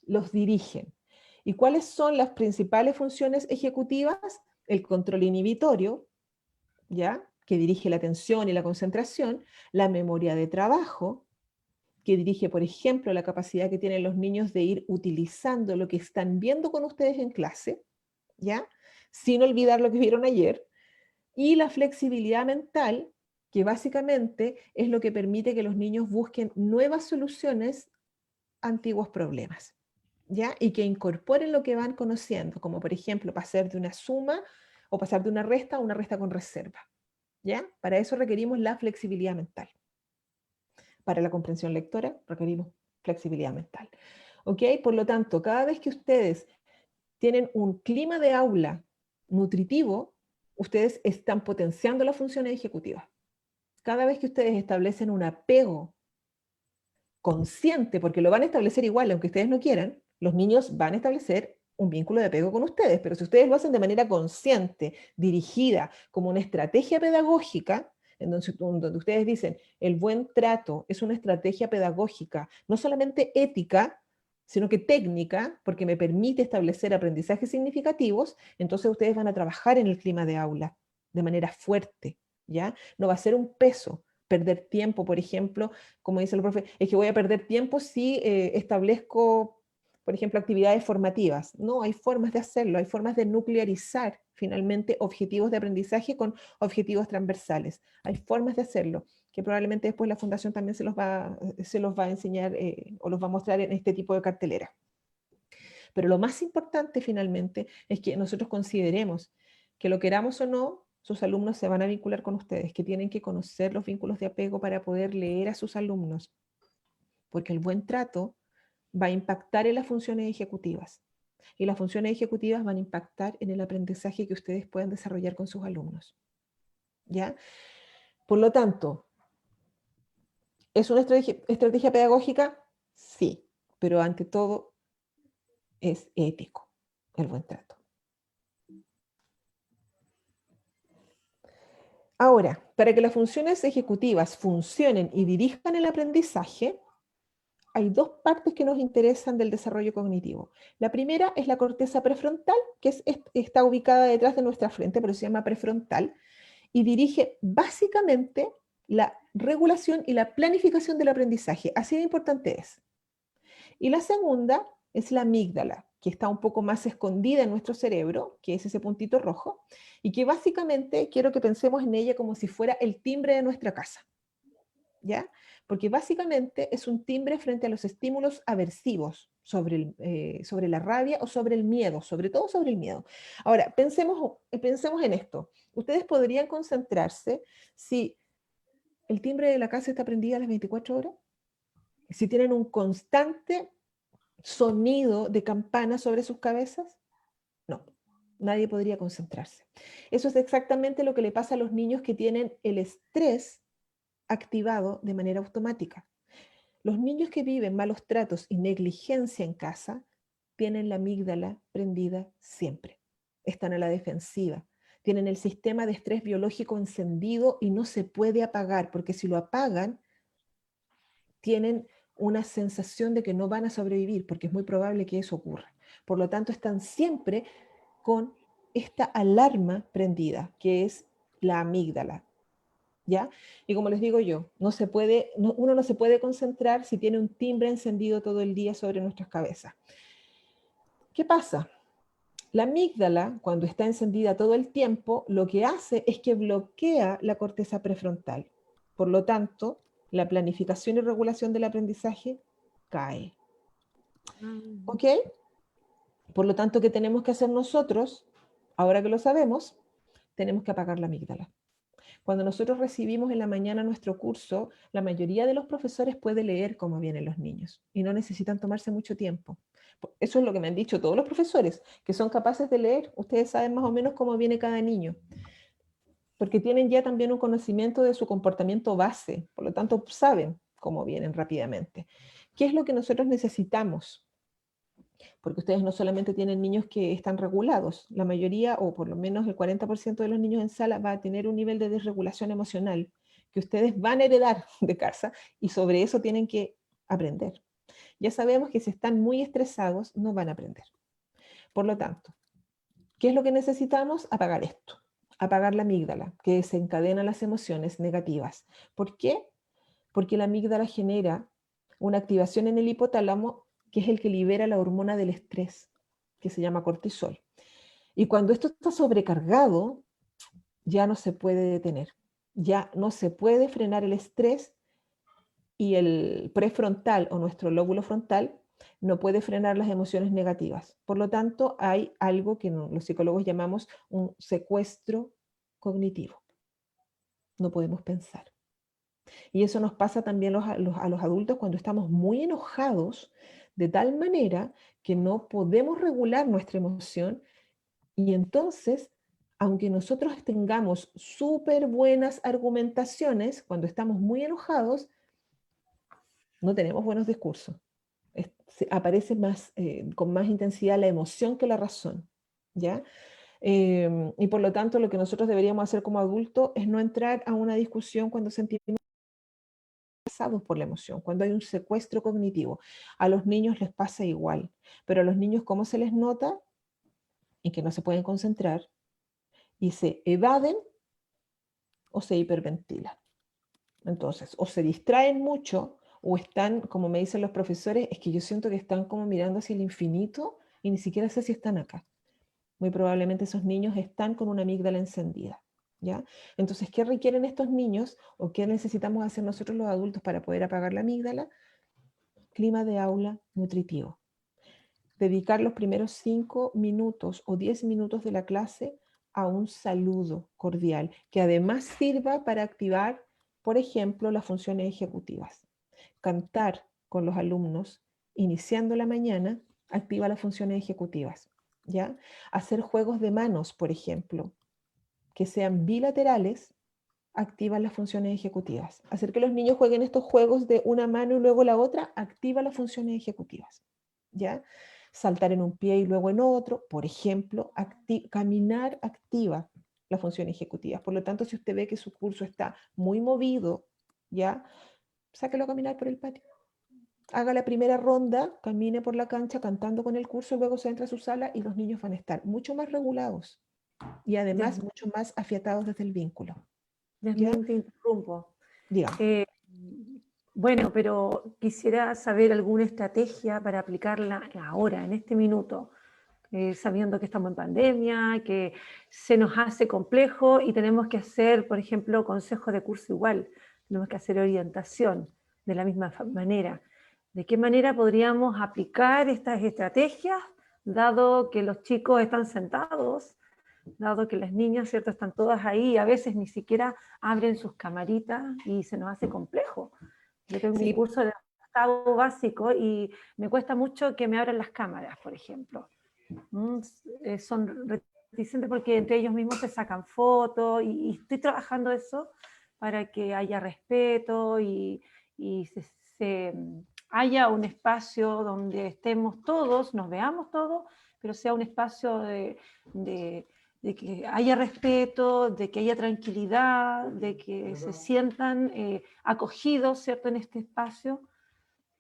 Los dirigen. ¿Y cuáles son las principales funciones ejecutivas? El control inhibitorio, ¿ya? Que dirige la atención y la concentración, la memoria de trabajo, que dirige, por ejemplo, la capacidad que tienen los niños de ir utilizando lo que están viendo con ustedes en clase, ¿ya? Sin olvidar lo que vieron ayer, y la flexibilidad mental, que básicamente es lo que permite que los niños busquen nuevas soluciones a antiguos problemas, ¿ya? Y que incorporen lo que van conociendo, como por ejemplo pasar de una suma o pasar de una resta a una resta con reserva, ¿ya? Para eso requerimos la flexibilidad mental. Para la comprensión lectora requerimos flexibilidad mental, ¿ok? Por lo tanto, cada vez que ustedes tienen un clima de aula nutritivo, ustedes están potenciando las funciones ejecutivas. Cada vez que ustedes establecen un apego consciente, porque lo van a establecer igual, aunque ustedes no quieran, los niños van a establecer un vínculo de apego con ustedes, pero si ustedes lo hacen de manera consciente, dirigida, como una estrategia pedagógica, en donde ustedes dicen, el buen trato es una estrategia pedagógica, no solamente ética, sino que técnica, porque me permite establecer aprendizajes significativos, entonces ustedes van a trabajar en el clima de aula de manera fuerte, ¿ya? No va a ser un peso. Perder tiempo, por ejemplo, como dice el profe, es que voy a perder tiempo si establezco, por ejemplo, actividades formativas. No, hay formas de hacerlo, hay formas de nuclearizar finalmente objetivos de aprendizaje con objetivos transversales. Hay formas de hacerlo, que probablemente después la Fundación también se los va a enseñar o los va a mostrar en este tipo de cartelera. Pero lo más importante finalmente es que nosotros consideremos que lo queramos o no, sus alumnos se van a vincular con ustedes, que tienen que conocer los vínculos de apego para poder leer a sus alumnos, porque el buen trato va a impactar en las funciones ejecutivas, y las funciones ejecutivas van a impactar en el aprendizaje que ustedes puedan desarrollar con sus alumnos, ¿ya? Por lo tanto, ¿es una estrategia pedagógica? Sí, pero ante todo es ético el buen trato. Ahora, para que las funciones ejecutivas funcionen y dirijan el aprendizaje, hay dos partes que nos interesan del desarrollo cognitivo. La primera es la corteza prefrontal, que está ubicada detrás de nuestra frente, pero se llama prefrontal, y dirige básicamente la regulación y la planificación del aprendizaje. Así de importante es. Y la segunda es la amígdala, que está un poco más escondida en nuestro cerebro, que es ese puntito rojo, y que básicamente quiero que pensemos en ella como si fuera el timbre de nuestra casa, ¿ya? Porque básicamente es un timbre frente a los estímulos aversivos sobre la rabia o sobre el miedo, sobre todo sobre el miedo. Ahora, pensemos en esto. Ustedes podrían concentrarse si el timbre de la casa está prendida a las 24 horas, si tienen un constante sonido de campana sobre sus cabezas. No, nadie podría concentrarse. Eso es exactamente lo que le pasa a los niños que tienen el estrés activado de manera automática. Los niños que viven malos tratos y negligencia en casa tienen la amígdala prendida siempre. Están a la defensiva. Tienen el sistema de estrés biológico encendido y no se puede apagar, porque si lo apagan, tienen una sensación de que no van a sobrevivir, porque es muy probable que eso ocurra. Por lo tanto, están siempre con esta alarma prendida, que es la amígdala, ¿ya? Y como les digo yo, uno no se puede concentrar si tiene un timbre encendido todo el día sobre nuestras cabezas. ¿Qué pasa? La amígdala, cuando está encendida todo el tiempo, lo que hace es que bloquea la corteza prefrontal. Por lo tanto, la planificación y regulación del aprendizaje cae. ¿Ok? Por lo tanto, ¿qué tenemos que hacer nosotros? Ahora que lo sabemos, tenemos que apagar la amígdala. Cuando nosotros recibimos en la mañana nuestro curso, la mayoría de los profesores puede leer cómo vienen los niños y no necesitan tomarse mucho tiempo. Eso es lo que me han dicho todos los profesores, que son capaces de leer. Ustedes saben más o menos cómo viene cada niño. porque tienen ya también un conocimiento de su comportamiento base, por lo tanto saben cómo vienen rápidamente. ¿Qué es lo que nosotros necesitamos? Porque ustedes no solamente tienen niños que están regulados, la mayoría, o por lo menos el 40% de los niños en sala va a tener un nivel de desregulación emocional que ustedes van a heredar de casa y sobre eso tienen que aprender. Ya sabemos que si están muy estresados no van a aprender. Por lo tanto, ¿qué es lo que necesitamos? Apagar esto, apagar la amígdala, que desencadena las emociones negativas. ¿Por qué? Porque la amígdala genera una activación en el hipotálamo, que es el que libera la hormona del estrés, que se llama cortisol. Y cuando esto está sobrecargado, ya no se puede detener, ya no se puede frenar el estrés, y el prefrontal o nuestro lóbulo frontal no puede frenar las emociones negativas. Por lo tanto, hay algo que los psicólogos llamamos un secuestro cognitivo. No podemos pensar. Y eso nos pasa también a los adultos cuando estamos muy enojados, de tal manera que no podemos regular nuestra emoción, y entonces, aunque nosotros tengamos súper buenas argumentaciones, cuando estamos muy enojados, no tenemos buenos discursos. Aparece más, con más intensidad la emoción que la razón, ¿ya? Y por lo tanto, lo que nosotros deberíamos hacer como adultos es no entrar a una discusión cuando sentimos pasados por la emoción, cuando hay un secuestro cognitivo. A los niños les pasa igual, pero a los niños, ¿cómo se les nota? En que no se pueden concentrar y se evaden o se hiperventilan. Entonces, o se distraen mucho, o están, como me dicen los profesores, es que yo siento que están como mirando hacia el infinito y ni siquiera sé si están acá. Muy probablemente esos niños están con una amígdala encendida, ¿ya? Entonces, ¿qué requieren estos niños o qué necesitamos hacer nosotros los adultos para poder apagar la amígdala? Clima de aula nutritivo. Dedicar los primeros 5 minutos o 10 minutos de la clase a un saludo cordial, que además sirva para activar, por ejemplo, las funciones ejecutivas. Cantar con los alumnos, iniciando la mañana, activa las funciones ejecutivas, ¿ya? Hacer juegos de manos, por ejemplo, que sean bilaterales, activan las funciones ejecutivas. Hacer que los niños jueguen estos juegos de una mano y luego la otra, activa las funciones ejecutivas, ¿ya? Saltar en un pie y luego en otro, por ejemplo, caminar activa las funciones ejecutivas. Por lo tanto, si usted ve que su curso está muy movido, ¿ya? Sáquelo a caminar por el patio. Haga la primera ronda, camine por la cancha cantando con el curso, luego se entra a su sala y los niños van a estar mucho más regulados y además mucho más afiatados desde el vínculo. ¿Ya? Te interrumpo. Dígame. Bueno, pero quisiera saber alguna estrategia para aplicarla ahora, en este minuto, sabiendo que estamos en pandemia, que se nos hace complejo y tenemos que hacer, por ejemplo, consejos de curso igual, tenemos que hacer orientación de la misma manera. ¿De qué manera podríamos aplicar estas estrategias, dado que los chicos están sentados, dado que las niñas, ¿cierto?, están todas ahí, a veces ni siquiera abren sus camaritas y se nos hace complejo? Yo tengo un curso de octavo básico y me cuesta mucho que me abran las cámaras, por ejemplo. Son reticentes porque entre ellos mismos se sacan fotos y estoy trabajando eso para que haya respeto y haya un espacio donde estemos todos, nos veamos todos, pero sea un espacio de que haya respeto, de que haya tranquilidad, de que se sientan acogidos, ¿cierto?, en este espacio.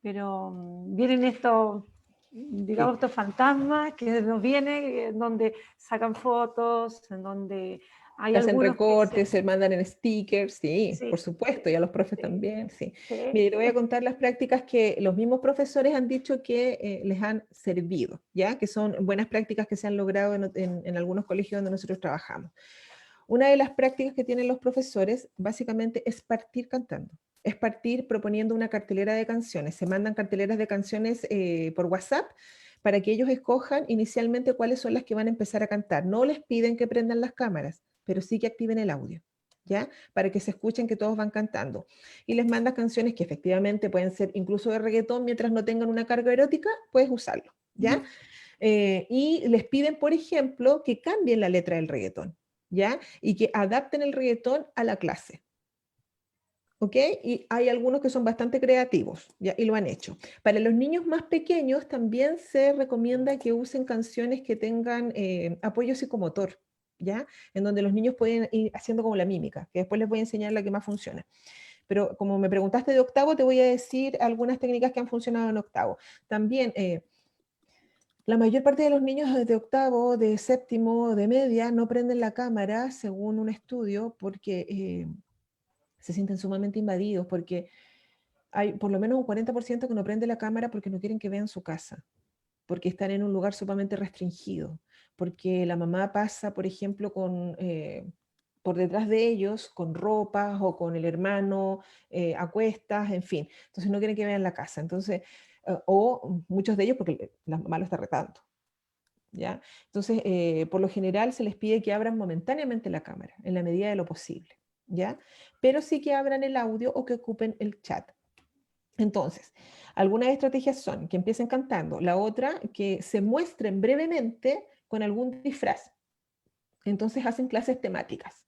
Pero vienen estos, digamos, estos fantasmas que nos vienen, donde sacan fotos, en donde hay hacen algunos recortes, se mandan en stickers, sí, Sí, por supuesto, y a los profes sí, también, sí. sí. Mire, te voy a contar las prácticas que los mismos profesores han dicho que les han servido, ¿ya? Que son buenas prácticas que se han logrado en algunos colegios donde nosotros trabajamos. Una de las prácticas que tienen los profesores básicamente es partir cantando, es partir proponiendo una cartelera de canciones. Se mandan carteleras de canciones por WhatsApp para que ellos escojan inicialmente cuáles son las que van a empezar a cantar. No les piden que prendan las cámaras, pero sí que activen el audio, ¿ya? Para que se escuchen que todos van cantando. Y les mandas canciones que efectivamente pueden ser incluso de reggaetón, mientras no tengan una carga erótica, puedes usarlo, ¿ya? Y les piden, por ejemplo, que cambien la letra del reggaetón. ¿ya? Y que adapten el reggaetón a la clase. ¿Ok? Y hay algunos que son bastante creativos, ¿ya? Y lo han hecho. Para los niños más pequeños también se recomienda que usen canciones que tengan apoyo psicomotor, ¿ya? En donde los niños pueden ir haciendo como la mímica, que después les voy a enseñar la que más funciona. Pero como me preguntaste de octavo, te voy a decir algunas técnicas que han funcionado en octavo. También, la mayor parte de los niños de octavo, de séptimo, de media, no prenden la cámara, según un estudio, porque se sienten sumamente invadidos, porque hay por lo menos un 40% que no prende la cámara porque no quieren que vean su casa, porque están en un lugar sumamente restringido, porque la mamá pasa, por ejemplo, por detrás de ellos con ropas o con el hermano a cuestas, en fin. Entonces no quieren que vean la casa. Entonces, o muchos de ellos porque la mamá lo está retando. ¿Ya? Entonces, por lo general se les pide que abran momentáneamente la cámara, en la medida de lo posible. ¿Ya? Pero sí que abran el audio o que ocupen el chat. Entonces, algunas estrategias son que empiecen cantando, la otra que se muestren brevemente con algún disfraz. Entonces hacen clases temáticas.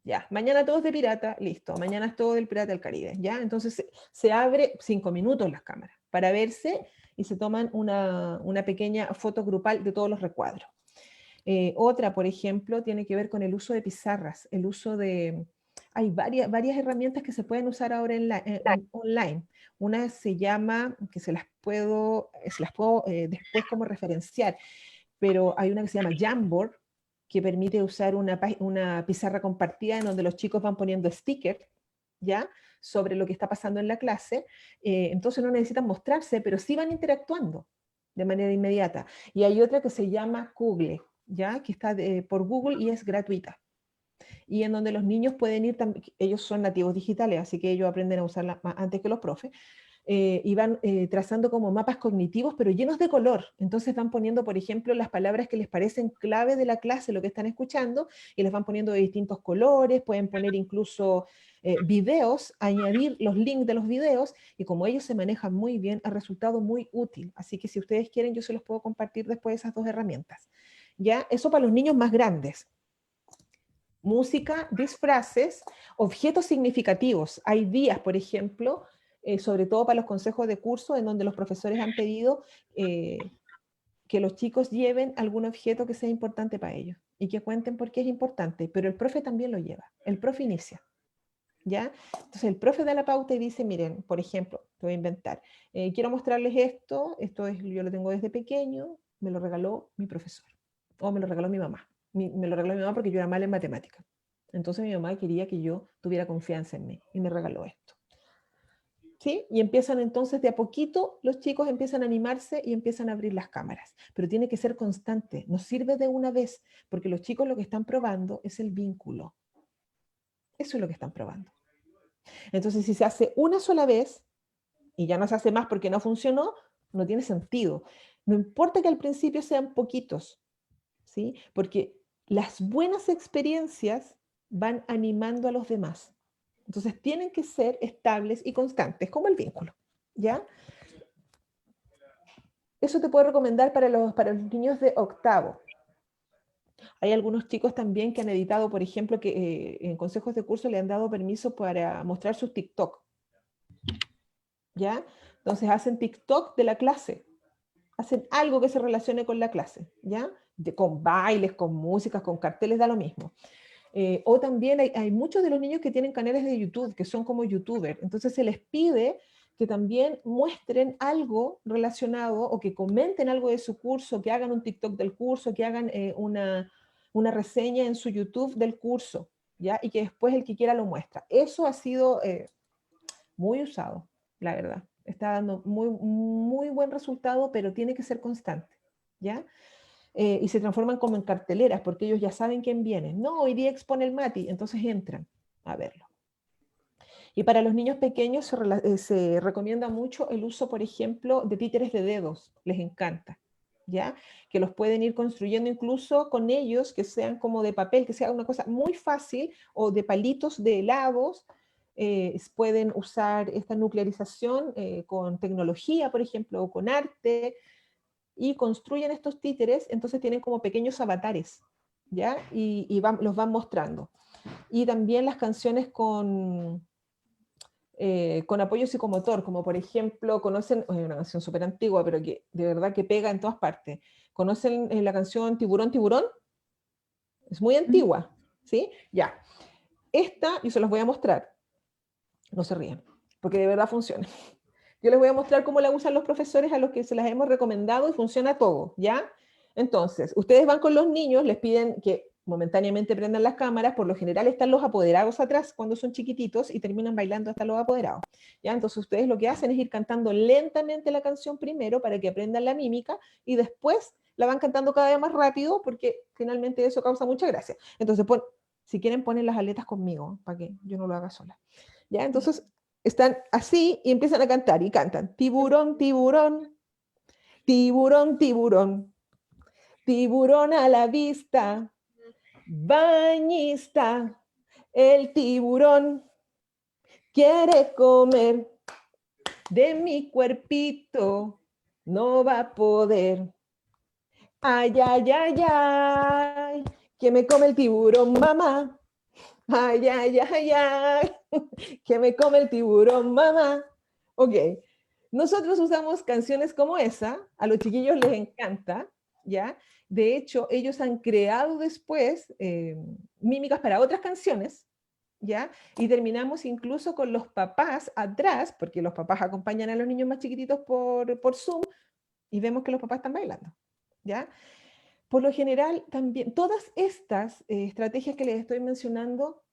Ya, mañana todos de pirata, listo, mañana es todo del Pirata del Caribe, ¿ya? Entonces se abre 5 minutos las cámaras para verse y se toman una pequeña foto grupal de todos los recuadros. Otra, por ejemplo, tiene que ver con el uso de pizarras, el uso de... Hay varias herramientas que se pueden usar ahora online. Una se llama, que se las puedo después como referenciar, pero hay una que se llama Jamboard, que permite usar una pizarra compartida en donde los chicos van poniendo stickers, ¿ya? Sobre lo que está pasando en la clase. Entonces no necesitan mostrarse, pero sí van interactuando de manera inmediata. Y hay otra que se llama Google, ¿ya? Que está por Google y es gratuita. Y en donde los niños pueden ir, ellos son nativos digitales, así que ellos aprenden a usarla antes que los profes, y van trazando como mapas cognitivos, pero llenos de color. Entonces van poniendo, por ejemplo, las palabras que les parecen clave de la clase, lo que están escuchando, y las van poniendo de distintos colores, pueden poner incluso videos, añadir los links de los videos, y como ellos se manejan muy bien, ha resultado muy útil. Así que si ustedes quieren, yo se los puedo compartir después esas dos herramientas. ¿Ya? Eso para los niños más grandes. Música, disfraces, objetos significativos. Hay días, por ejemplo, sobre todo para los consejos de curso, en donde los profesores han pedido que los chicos lleven algún objeto que sea importante para ellos y que cuenten por qué es importante, pero el profe también lo lleva, el profe inicia. ¿Ya? Entonces el profe da la pauta y dice, miren, por ejemplo, te voy a inventar, quiero mostrarles esto yo lo tengo desde pequeño, me lo regaló mi profesor, o me lo regaló mi mamá. Me lo regaló mi mamá porque yo era mala en matemáticas. Entonces mi mamá quería que yo tuviera confianza en mí y me regaló esto. ¿Sí? Y empiezan entonces de a poquito, los chicos empiezan a animarse y empiezan a abrir las cámaras. Pero tiene que ser constante, no sirve de una vez, porque los chicos lo que están probando es el vínculo. Eso es lo que están probando. Entonces, si se hace una sola vez y ya no se hace más porque no funcionó, no tiene sentido. No importa que al principio sean poquitos, ¿sí? Porque las buenas experiencias van animando a los demás. Entonces, tienen que ser estables y constantes, como el vínculo, ¿ya? Eso te puedo recomendar para los niños de octavo. Hay algunos chicos también que han editado, por ejemplo, que en consejos de curso le han dado permiso para mostrar sus TikTok. ¿Ya? Entonces hacen TikTok de la clase. Hacen algo que se relacione con la clase, ¿ya? Con bailes, con músicas, con carteles, da lo mismo. O también hay muchos de los niños que tienen canales de YouTube, que son como youtubers. Entonces se les pide que también muestren algo relacionado o que comenten algo de su curso, que hagan un TikTok del curso, que hagan una reseña en su YouTube del curso, ¿ya? Y que después el que quiera lo muestra. Eso ha sido muy usado, la verdad. Está dando muy, muy buen resultado, pero tiene que ser constante, ¿ya? Y se transforman como en carteleras, porque ellos ya saben quién viene. No, hoy día expone el Mati, entonces entran a verlo. Y para los niños pequeños se recomienda mucho el uso, por ejemplo, de títeres de dedos. Les encanta, ¿ya? Que los pueden ir construyendo incluso con ellos, que sean como de papel, que sea una cosa muy fácil, o de palitos de helados. Pueden usar esta nuclearización con tecnología, por ejemplo, o con arte, y construyen estos títeres, entonces tienen como pequeños avatares, ¿ya? Y los van mostrando. Y también las canciones con apoyo psicomotor, como por ejemplo, conocen, es una canción súper antigua, pero que de verdad que pega en todas partes. ¿Conocen la canción Tiburón, Tiburón? Es muy antigua, ¿sí? Ya. Esta, yo se los voy a mostrar. No se rían, porque de verdad funciona. Yo les voy a mostrar cómo la usan los profesores a los que se las hemos recomendado y funciona todo, ¿ya? Entonces, ustedes van con los niños, les piden que momentáneamente prendan las cámaras, por lo general están los apoderados atrás cuando son chiquititos y terminan bailando hasta los apoderados, ¿ya? Entonces ustedes lo que hacen es ir cantando lentamente la canción primero para que aprendan la mímica y después la van cantando cada vez más rápido porque finalmente eso causa mucha gracia. Entonces, si quieren ponen las aletas conmigo para que yo no lo haga sola, ¿ya? Entonces están así y empiezan a cantar y cantan tiburón, tiburón, tiburón, tiburón, tiburón a la vista, bañista, el tiburón quiere comer de mi cuerpito, no va a poder. Ay, ay, ay, ay, que me come el tiburón, mamá. Ay, ay, ay, ay, que me come el tiburón, mamá. Ok, nosotros usamos canciones como esa, a los chiquillos les encanta, ¿ya? De hecho, ellos han creado después mímicas para otras canciones, ¿ya? Y terminamos incluso con los papás atrás, porque los papás acompañan a los niños más chiquititos por Zoom, y vemos que los papás están bailando, ¿ya? Por lo general, también, todas estas estrategias que les estoy mencionando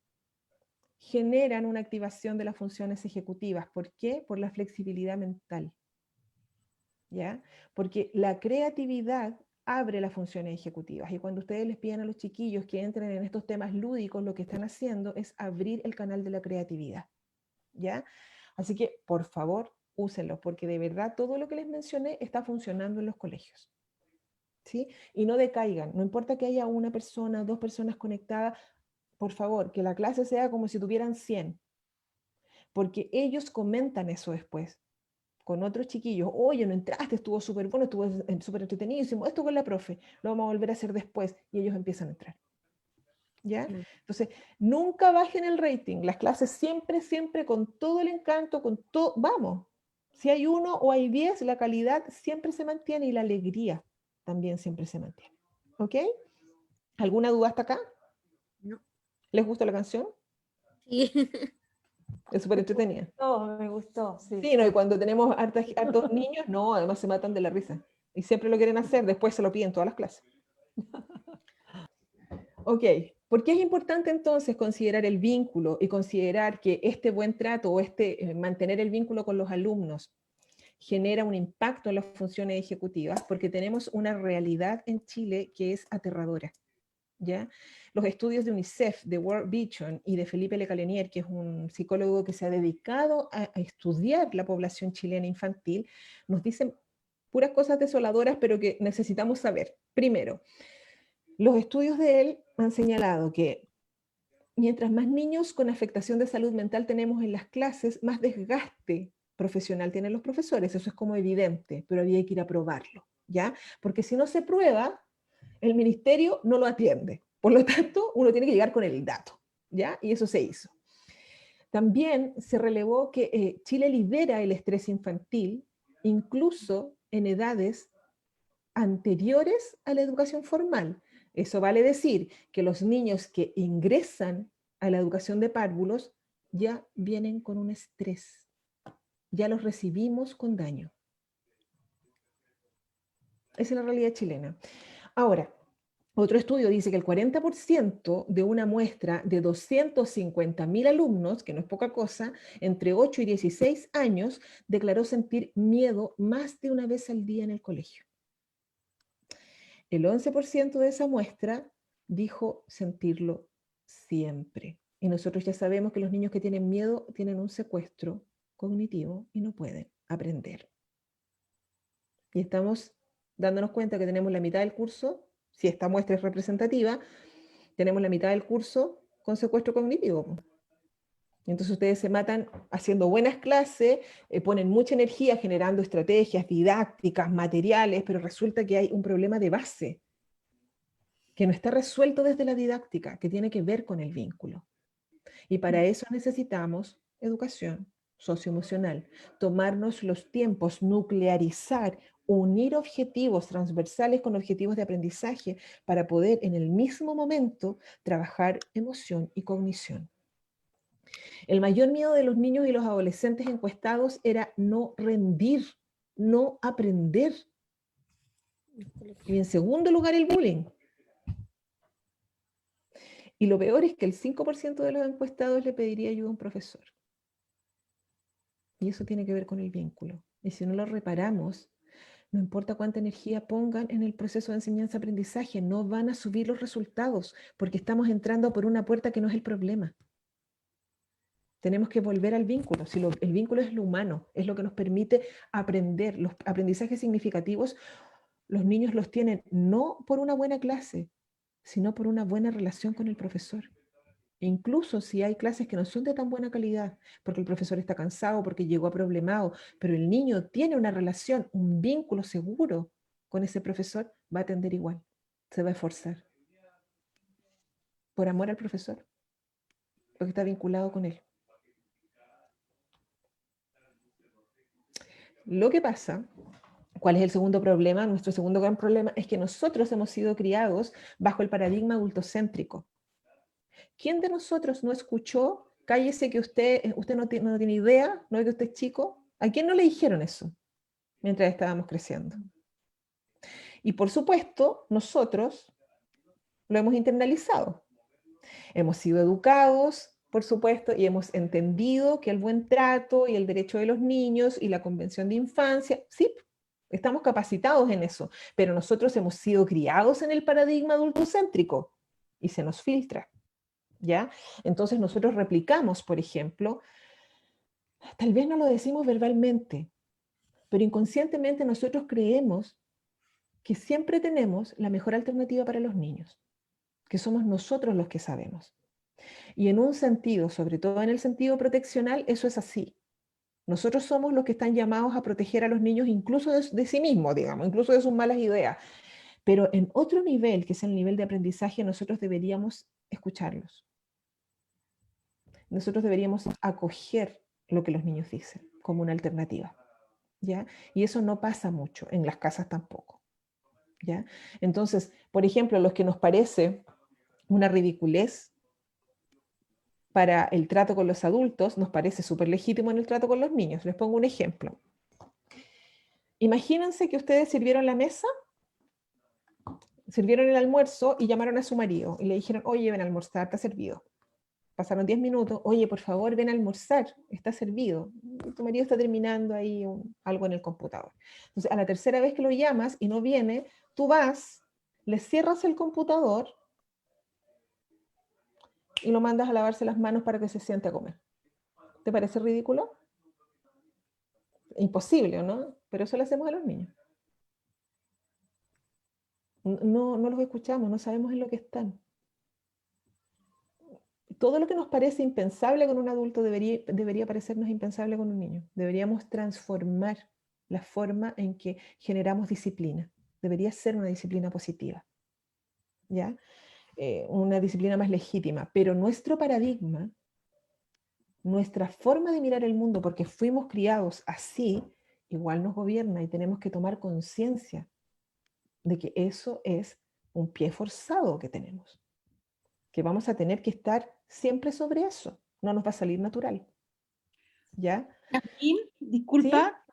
generan una activación de las funciones ejecutivas. ¿Por qué? Por la flexibilidad mental, ¿ya? Porque la creatividad abre las funciones ejecutivas, y cuando ustedes les piden a los chiquillos que entren en estos temas lúdicos, lo que están haciendo es abrir el canal de la creatividad, ¿ya? Así que, por favor, úsenlos, porque de verdad todo lo que les mencioné está funcionando en los colegios, ¿sí? Y no decaigan, no importa que haya una persona, 2 personas conectadas, por favor, que la clase sea como si tuvieran 100, porque ellos comentan eso después con otros chiquillos. Oye, no entraste, estuvo súper bueno, estuvo súper entretenido, hicimos esto con la profe, lo vamos a volver a hacer después, y ellos empiezan a entrar, ¿ya? Entonces, nunca bajen el rating, las clases siempre, siempre con todo el encanto, con todo, vamos, si hay 1 o hay 10, la calidad siempre se mantiene y la alegría también siempre se mantiene, ¿ok? ¿Alguna duda hasta acá? No. ¿Les gusta la canción? Sí. Es súper entretenida. Me gustó, sí. Sí, no, y cuando tenemos hartos niños, no, además se matan de la risa. Y siempre lo quieren hacer, después se lo piden todas las clases. Ok, ¿por qué es importante entonces considerar el vínculo y considerar que este buen trato o mantener el vínculo con los alumnos genera un impacto en las funciones ejecutivas? Porque tenemos una realidad en Chile que es aterradora, ¿ya? Los estudios de UNICEF, de World Vision y de Felipe Lecalenier, que es un psicólogo que se ha dedicado a estudiar la población chilena infantil, nos dicen puras cosas desoladoras, pero que necesitamos saber. Primero, los estudios de él han señalado que mientras más niños con afectación de salud mental tenemos en las clases, más desgaste profesional tienen los profesores. Eso es como evidente, pero había que ir a probarlo, ¿ya? Porque si no se prueba, el ministerio no lo atiende. Por lo tanto, uno tiene que llegar con el dato, ¿ya? Y eso se hizo. También se relevó que Chile lidera el estrés infantil, incluso en edades anteriores a la educación formal. Eso vale decir que los niños que ingresan a la educación de párvulos ya vienen con un estrés, ya los recibimos con daño. Esa es la realidad chilena. Ahora, otro estudio dice que el 40% de una muestra de 250.000 alumnos, que no es poca cosa, entre 8 y 16 años, declaró sentir miedo más de una vez al día en el colegio. El 11% de esa muestra dijo sentirlo siempre. Y nosotros ya sabemos que los niños que tienen miedo tienen un secuestro cognitivo y no pueden aprender. Y estamos dándonos cuenta que tenemos la mitad del curso, si esta muestra es representativa, tenemos la mitad del curso con secuestro cognitivo. Entonces ustedes se matan haciendo buenas clases, ponen mucha energía generando estrategias didácticas, materiales, pero resulta que hay un problema de base que no está resuelto desde la didáctica, que tiene que ver con el vínculo. Y para eso necesitamos educación socioemocional, tomarnos los tiempos, nuclearizar, unir objetivos transversales con objetivos de aprendizaje para poder en el mismo momento trabajar emoción y cognición. El mayor miedo de los niños y los adolescentes encuestados era no rendir, no aprender. Y en segundo lugar, el bullying. Y lo peor es que el 5% de los encuestados le pediría ayuda a un profesor. Y eso tiene que ver con el vínculo. Y si no lo reparamos, no importa cuánta energía pongan en el proceso de enseñanza-aprendizaje, no van a subir los resultados, porque estamos entrando por una puerta que no es el problema. Tenemos que volver al vínculo. Si el vínculo es lo humano, es lo que nos permite aprender. Los aprendizajes significativos, los niños los tienen no por una buena clase, sino por una buena relación con el profesor. Incluso si hay clases que no son de tan buena calidad, porque el profesor está cansado, porque llegó aproblemado, pero el niño tiene una relación, un vínculo seguro con ese profesor, va a atender igual, se va a esforzar. Por amor al profesor, porque está vinculado con él. Lo que pasa, ¿cuál es el segundo problema? Nuestro segundo gran problema es que nosotros hemos sido criados bajo el paradigma adultocéntrico. ¿Quién de nosotros no escuchó, cállese que usted no tiene idea, no es que usted es chico? ¿A quién no le dijeron eso mientras estábamos creciendo? Y por supuesto, nosotros lo hemos internalizado. Hemos sido educados, por supuesto, y hemos entendido que el buen trato y el derecho de los niños y la convención de infancia, sí, estamos capacitados en eso, pero nosotros hemos sido criados en el paradigma adultocéntrico y se nos filtra. ¿Ya? Entonces nosotros replicamos, por ejemplo, tal vez no lo decimos verbalmente, pero inconscientemente nosotros creemos que siempre tenemos la mejor alternativa para los niños, que somos nosotros los que sabemos. Y en un sentido, sobre todo en el sentido proteccional, eso es así. Nosotros somos los que están llamados a proteger a los niños incluso de sí mismos, digamos, incluso de sus malas ideas. Pero en otro nivel, que es el nivel de aprendizaje, nosotros deberíamos escucharlos. Nosotros deberíamos acoger lo que los niños dicen como una alternativa, ¿ya? Y eso no pasa mucho, en las casas tampoco, ¿ya? Entonces, por ejemplo, los que nos parece una ridiculez para el trato con los adultos, nos parece súper legítimo en el trato con los niños. Les pongo un ejemplo. Imagínense que ustedes sirvieron la mesa, sirvieron el almuerzo y llamaron a su marido y le dijeron, oye, ven a almorzar, está servido. Pasaron 10 minutos, oye, por favor, ven a almorzar, está servido. Y tu marido está terminando ahí algo en el computador. Entonces, a la tercera vez que lo llamas y no viene, tú vas, le cierras el computador y lo mandas a lavarse las manos para que se siente a comer. ¿Te parece ridículo? Imposible, ¿no? Pero eso lo hacemos a los niños. No los escuchamos, no sabemos en lo que están. Todo lo que nos parece impensable con un adulto debería parecernos impensable con un niño. Deberíamos transformar la forma en que generamos disciplina. Debería ser una disciplina positiva, ¿ya? Una disciplina más legítima. Pero nuestro paradigma, nuestra forma de mirar el mundo, porque fuimos criados así, igual nos gobierna y tenemos que tomar conciencia de que eso es un pie forzado que tenemos. Que vamos a tener que estar siempre sobre eso, no nos va a salir natural. ¿Ya? Jazmín, disculpa,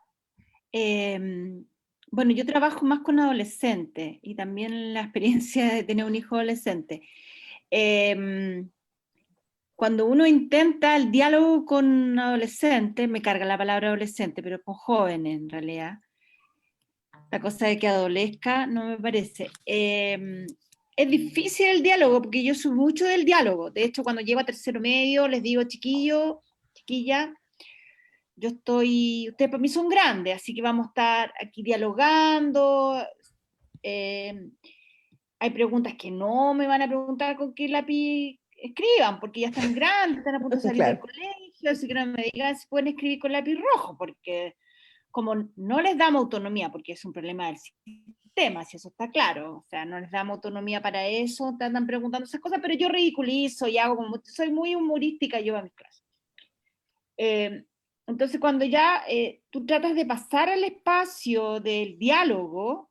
bueno, yo trabajo más con adolescentes y también la experiencia de tener un hijo adolescente. Cuando uno intenta el diálogo con adolescentes, me carga la palabra adolescente, pero con jóvenes en realidad, la cosa de que adolezca no me parece. Es difícil el diálogo, porque yo soy mucho del diálogo. De hecho, cuando llego a tercero medio, les digo, chiquillo, chiquilla, ustedes para mí son grandes, así que vamos a estar aquí dialogando. Hay preguntas que no me van a preguntar con qué lápiz escriban, porque ya están grandes, están a punto de salir del colegio, así que no me digan si pueden escribir con lápiz rojo, porque como no les damos autonomía, porque es un problema del tema, si eso está claro, o sea, no les damos autonomía para eso, te andan preguntando esas cosas, pero yo ridiculizo y hago como, soy muy humorística yo a mis clases. Entonces, cuando ya tú tratas de pasar al espacio del diálogo,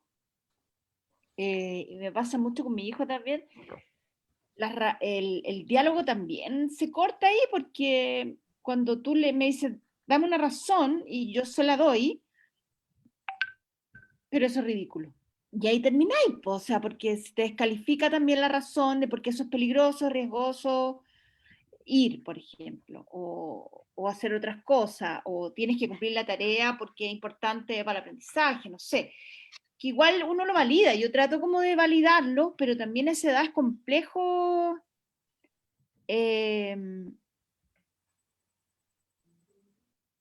y me pasa mucho con mi hijo también, el diálogo también se corta ahí porque cuando tú me dices, dame una razón y yo se la doy, pero eso es ridículo. Y ahí termináis, po, o sea, porque se te descalifica también la razón de por qué eso es peligroso, riesgoso, ir, por ejemplo, o hacer otras cosas, o tienes que cumplir la tarea porque es importante para el aprendizaje, no sé. Que igual uno lo valida, yo trato como de validarlo, pero también a esa edad es complejo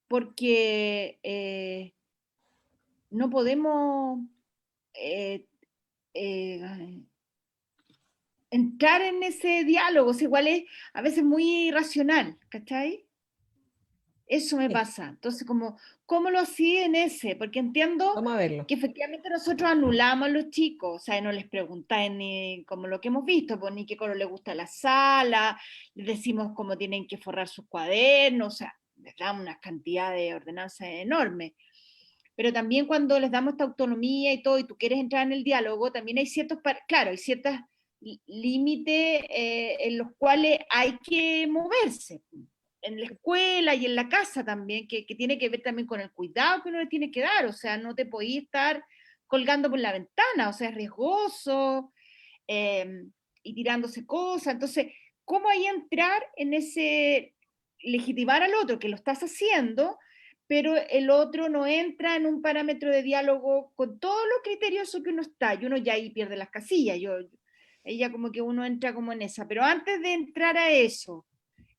porque no podemos eh, eh, entrar en ese diálogo, o sea, igual es a veces muy irracional, ¿cachai? Eso me Sí, pasa. Entonces, como, ¿cómo lo hacía en ese? Porque entiendo vamos a verlo. que efectivamente nosotros anulamos a los chicos, o sea, no les preguntáis ni como lo que hemos visto, pues ni qué color les gusta la sala, les decimos cómo tienen que forrar sus cuadernos, o sea, les damos una cantidad de ordenanzas enormes. Pero también cuando les damos esta autonomía y todo, y tú quieres entrar en el diálogo, también hay ciertos, claro, hay ciertos límites en los cuales hay que moverse en la escuela y en la casa también, que tiene que ver también con el cuidado que uno le tiene que dar, o sea, no te podías estar colgando por la ventana, o sea, es riesgoso, eh, y tirándose cosas, entonces, ¿cómo ahí entrar en ese, legitimar al otro, que lo estás haciendo, pero el otro no entra en un parámetro de diálogo con todos los criteriosos que uno está, y uno ya ahí pierde las casillas, ella como que uno entra como en esa, pero antes de entrar a eso,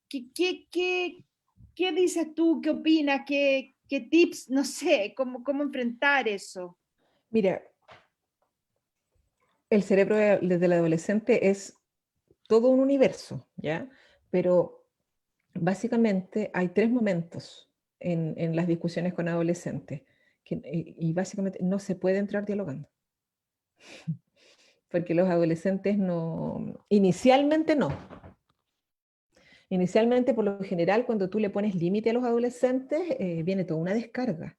¿qué dices tú? ¿Qué opinas? ¿Qué tips? No sé, ¿cómo enfrentar eso? Mira, el cerebro desde el adolescente es todo un universo, ¿ya? Pero básicamente hay tres momentos en las discusiones con adolescentes, y básicamente no se puede entrar dialogando, porque los adolescentes no, inicialmente no. Inicialmente, por lo general, cuando tú le pones límite a los adolescentes, viene toda una descarga,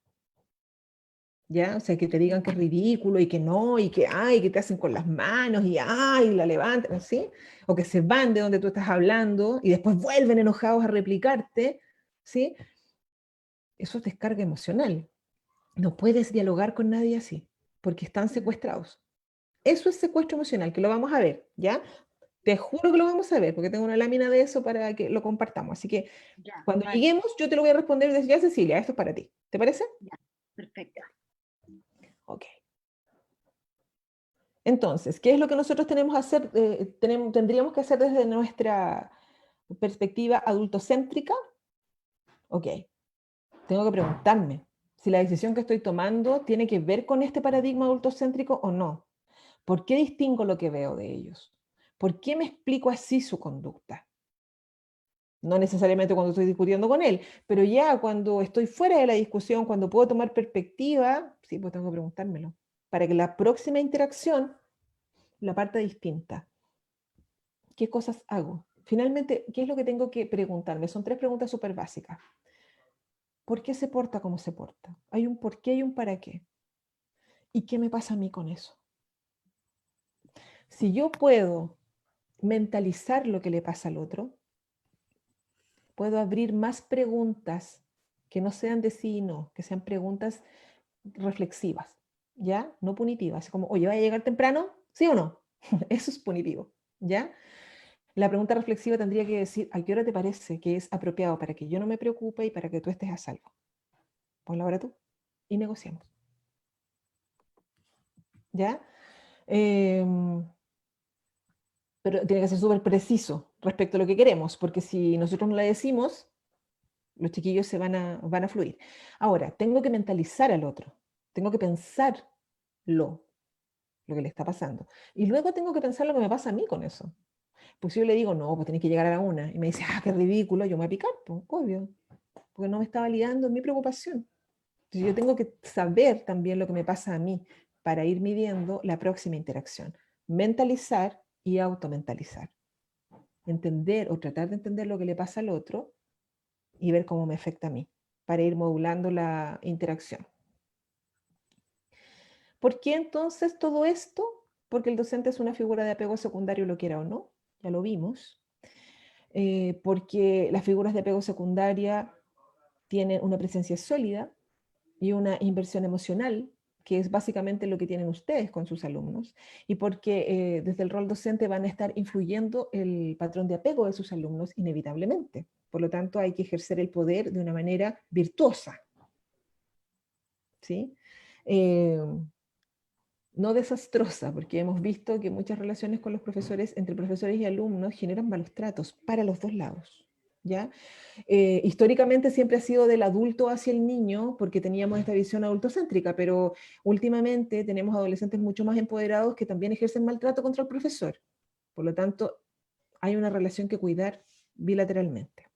¿ya? O sea, que te digan que es ridículo y que no, y que, ay, que te hacen con las manos y, ay, la levantan, ¿sí? O que se van de donde tú estás hablando y después vuelven enojados a replicarte, ¿sí? Eso es descarga emocional. No puedes dialogar con nadie así, porque están secuestrados. Eso es secuestro emocional, que lo vamos a ver, ¿ya? Te juro que lo vamos a ver, porque tengo una lámina de eso para que lo compartamos. Así que Ya, cuando vale, lleguemos, yo te lo voy a responder desde ya, Cecilia, esto es para ti. ¿Te parece? ya, perfecto. Ok. Entonces, ¿qué es lo que nosotros tenemos que hacer, tendríamos que hacer desde nuestra perspectiva adultocéntrica? Ok, tengo que preguntarme si la decisión que estoy tomando tiene que ver con este paradigma adultocéntrico o no. ¿Por qué distingo lo que veo de ellos? ¿Por qué me explico así su conducta? No necesariamente cuando estoy discutiendo con él, pero ya cuando estoy fuera de la discusión, cuando puedo tomar perspectiva, sí, pues tengo que preguntármelo, para que la próxima interacción la parte distinta. ¿Qué cosas hago? Finalmente, ¿qué es lo que tengo que preguntarme? Son tres preguntas súper básicas. ¿Por qué se porta como se porta? Hay un por qué y un para qué. ¿Y qué me pasa a mí con eso? Si yo puedo mentalizar lo que le pasa al otro, puedo abrir más preguntas que no sean de sí y no, que sean preguntas reflexivas, ¿ya? No punitivas, como, oye, ¿va a llegar temprano? ¿Sí o no? Eso es punitivo, ¿ya? La pregunta reflexiva tendría que decir, ¿a qué hora te parece que es apropiado para que yo no me preocupe y para que tú estés a salvo? Ponla ahora tú y negociamos, ¿ya? Em, pero tiene que ser súper preciso respecto a lo que queremos, porque si nosotros no la decimos, los chiquillos van a fluir. Ahora, tengo que mentalizar al otro, tengo que pensarlo, lo que le está pasando. Y luego tengo que pensar lo que me pasa a mí con eso. Pues si yo le digo, no, pues tenés que llegar a la 1, y me dice, ah, qué ridículo, yo me voy a picar, pues, obvio, porque no me está validando mi preocupación. Entonces yo tengo que saber también lo que me pasa a mí, para ir midiendo la próxima interacción. Mentalizar y automentalizar. Entender o tratar de entender lo que le pasa al otro y ver cómo me afecta a mí, para ir modulando la interacción. ¿Por qué entonces todo esto? Porque el docente es una figura de apego secundario, lo quiera o no, ya lo vimos. Porque las figuras de apego secundaria tienen una presencia sólida y una inversión emocional, que es básicamente lo que tienen ustedes con sus alumnos, y porque desde el rol docente van a estar influyendo el patrón de apego de sus alumnos inevitablemente. Por lo tanto, hay que ejercer el poder de una manera virtuosa, ¿sí? No desastrosa, porque hemos visto que muchas relaciones con los profesores, entre profesores y alumnos, generan malos tratos para los dos lados, ¿ya? Históricamente siempre ha sido del adulto hacia el niño, porque teníamos esta visión adultocéntrica, pero últimamente tenemos adolescentes mucho más empoderados que también ejercen maltrato contra el profesor. Por lo tanto, hay una relación que cuidar bilateralmente.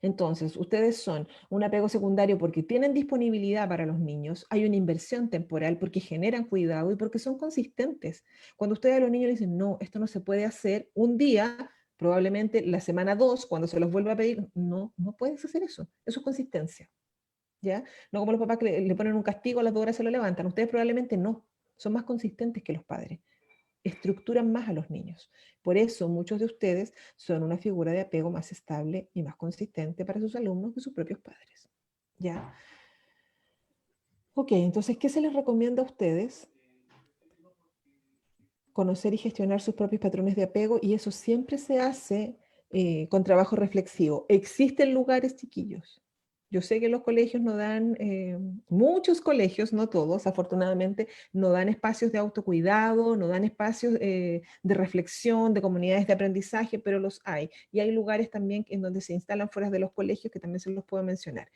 Entonces, ustedes son un apego secundario porque tienen disponibilidad para los niños, hay una inversión temporal porque generan cuidado y porque son consistentes. Cuando ustedes a los niños dicen, no, esto no se puede hacer, un día, probablemente la semana 2, cuando se los vuelva a pedir, no, no puedes hacer eso. Eso es consistencia, ¿ya? No como los papás que le ponen un castigo, a las 2 horas se lo levantan. Ustedes probablemente no, son más consistentes que los padres. Estructuran más a los niños. Por eso muchos de ustedes son una figura de apego más estable y más consistente para sus alumnos que sus propios padres. ¿Ya? Ok, entonces, ¿qué se les recomienda a ustedes? Conocer y gestionar sus propios patrones de apego, y eso siempre se hace con trabajo reflexivo. Existen lugares, chiquillos. Yo sé que los colegios no dan, muchos colegios, no todos, afortunadamente, no dan espacios de autocuidado, no dan espacios de reflexión, de comunidades de aprendizaje, pero los hay. Y hay lugares también en donde se instalan fuera de los colegios que también se los puedo mencionar.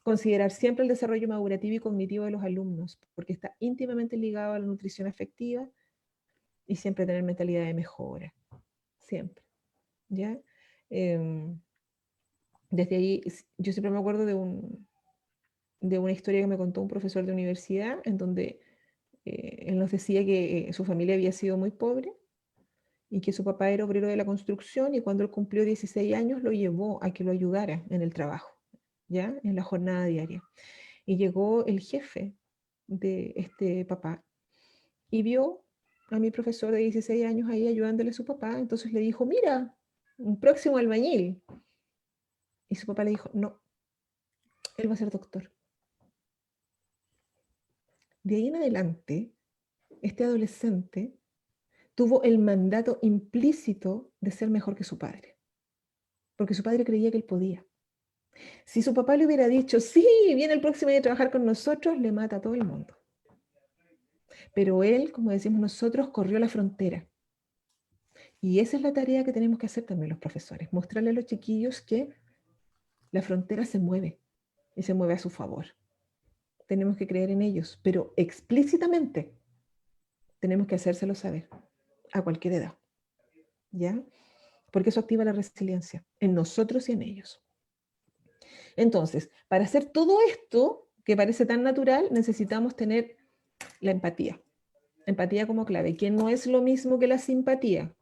Considerar siempre el desarrollo madurativo y cognitivo de los alumnos, porque está íntimamente ligado a la nutrición afectiva, y siempre tener mentalidad de mejora. Siempre. ¿Ya? Desde ahí, yo siempre me acuerdo de una historia que me contó un profesor de universidad, en donde él nos decía que su familia había sido muy pobre y que su papá era obrero de la construcción, y cuando él cumplió 16 años lo llevó a que lo ayudara en el trabajo, ¿ya? En la jornada diaria. Y llegó el jefe de este papá y vio a mi profesor de 16 años ahí ayudándole a su papá, entonces le dijo, mira, un próximo albañil. Y su papá le dijo, no, él va a ser doctor. De ahí en adelante, este adolescente tuvo el mandato implícito de ser mejor que su padre, porque su padre creía que él podía. Si su papá le hubiera dicho, sí, viene el próximo día a trabajar con nosotros, le mata a todo el mundo. Pero él, como decimos nosotros, corrió la frontera. Y esa es la tarea que tenemos que hacer también los profesores, mostrarle a los chiquillos que la frontera se mueve y se mueve a su favor. Tenemos que creer en ellos, pero explícitamente tenemos que hacérselo saber a cualquier edad, ¿ya? Porque eso activa la resiliencia en nosotros y en ellos. Entonces, para hacer todo esto que parece tan natural, necesitamos tener la empatía. Empatía como clave, que no es lo mismo que la simpatía,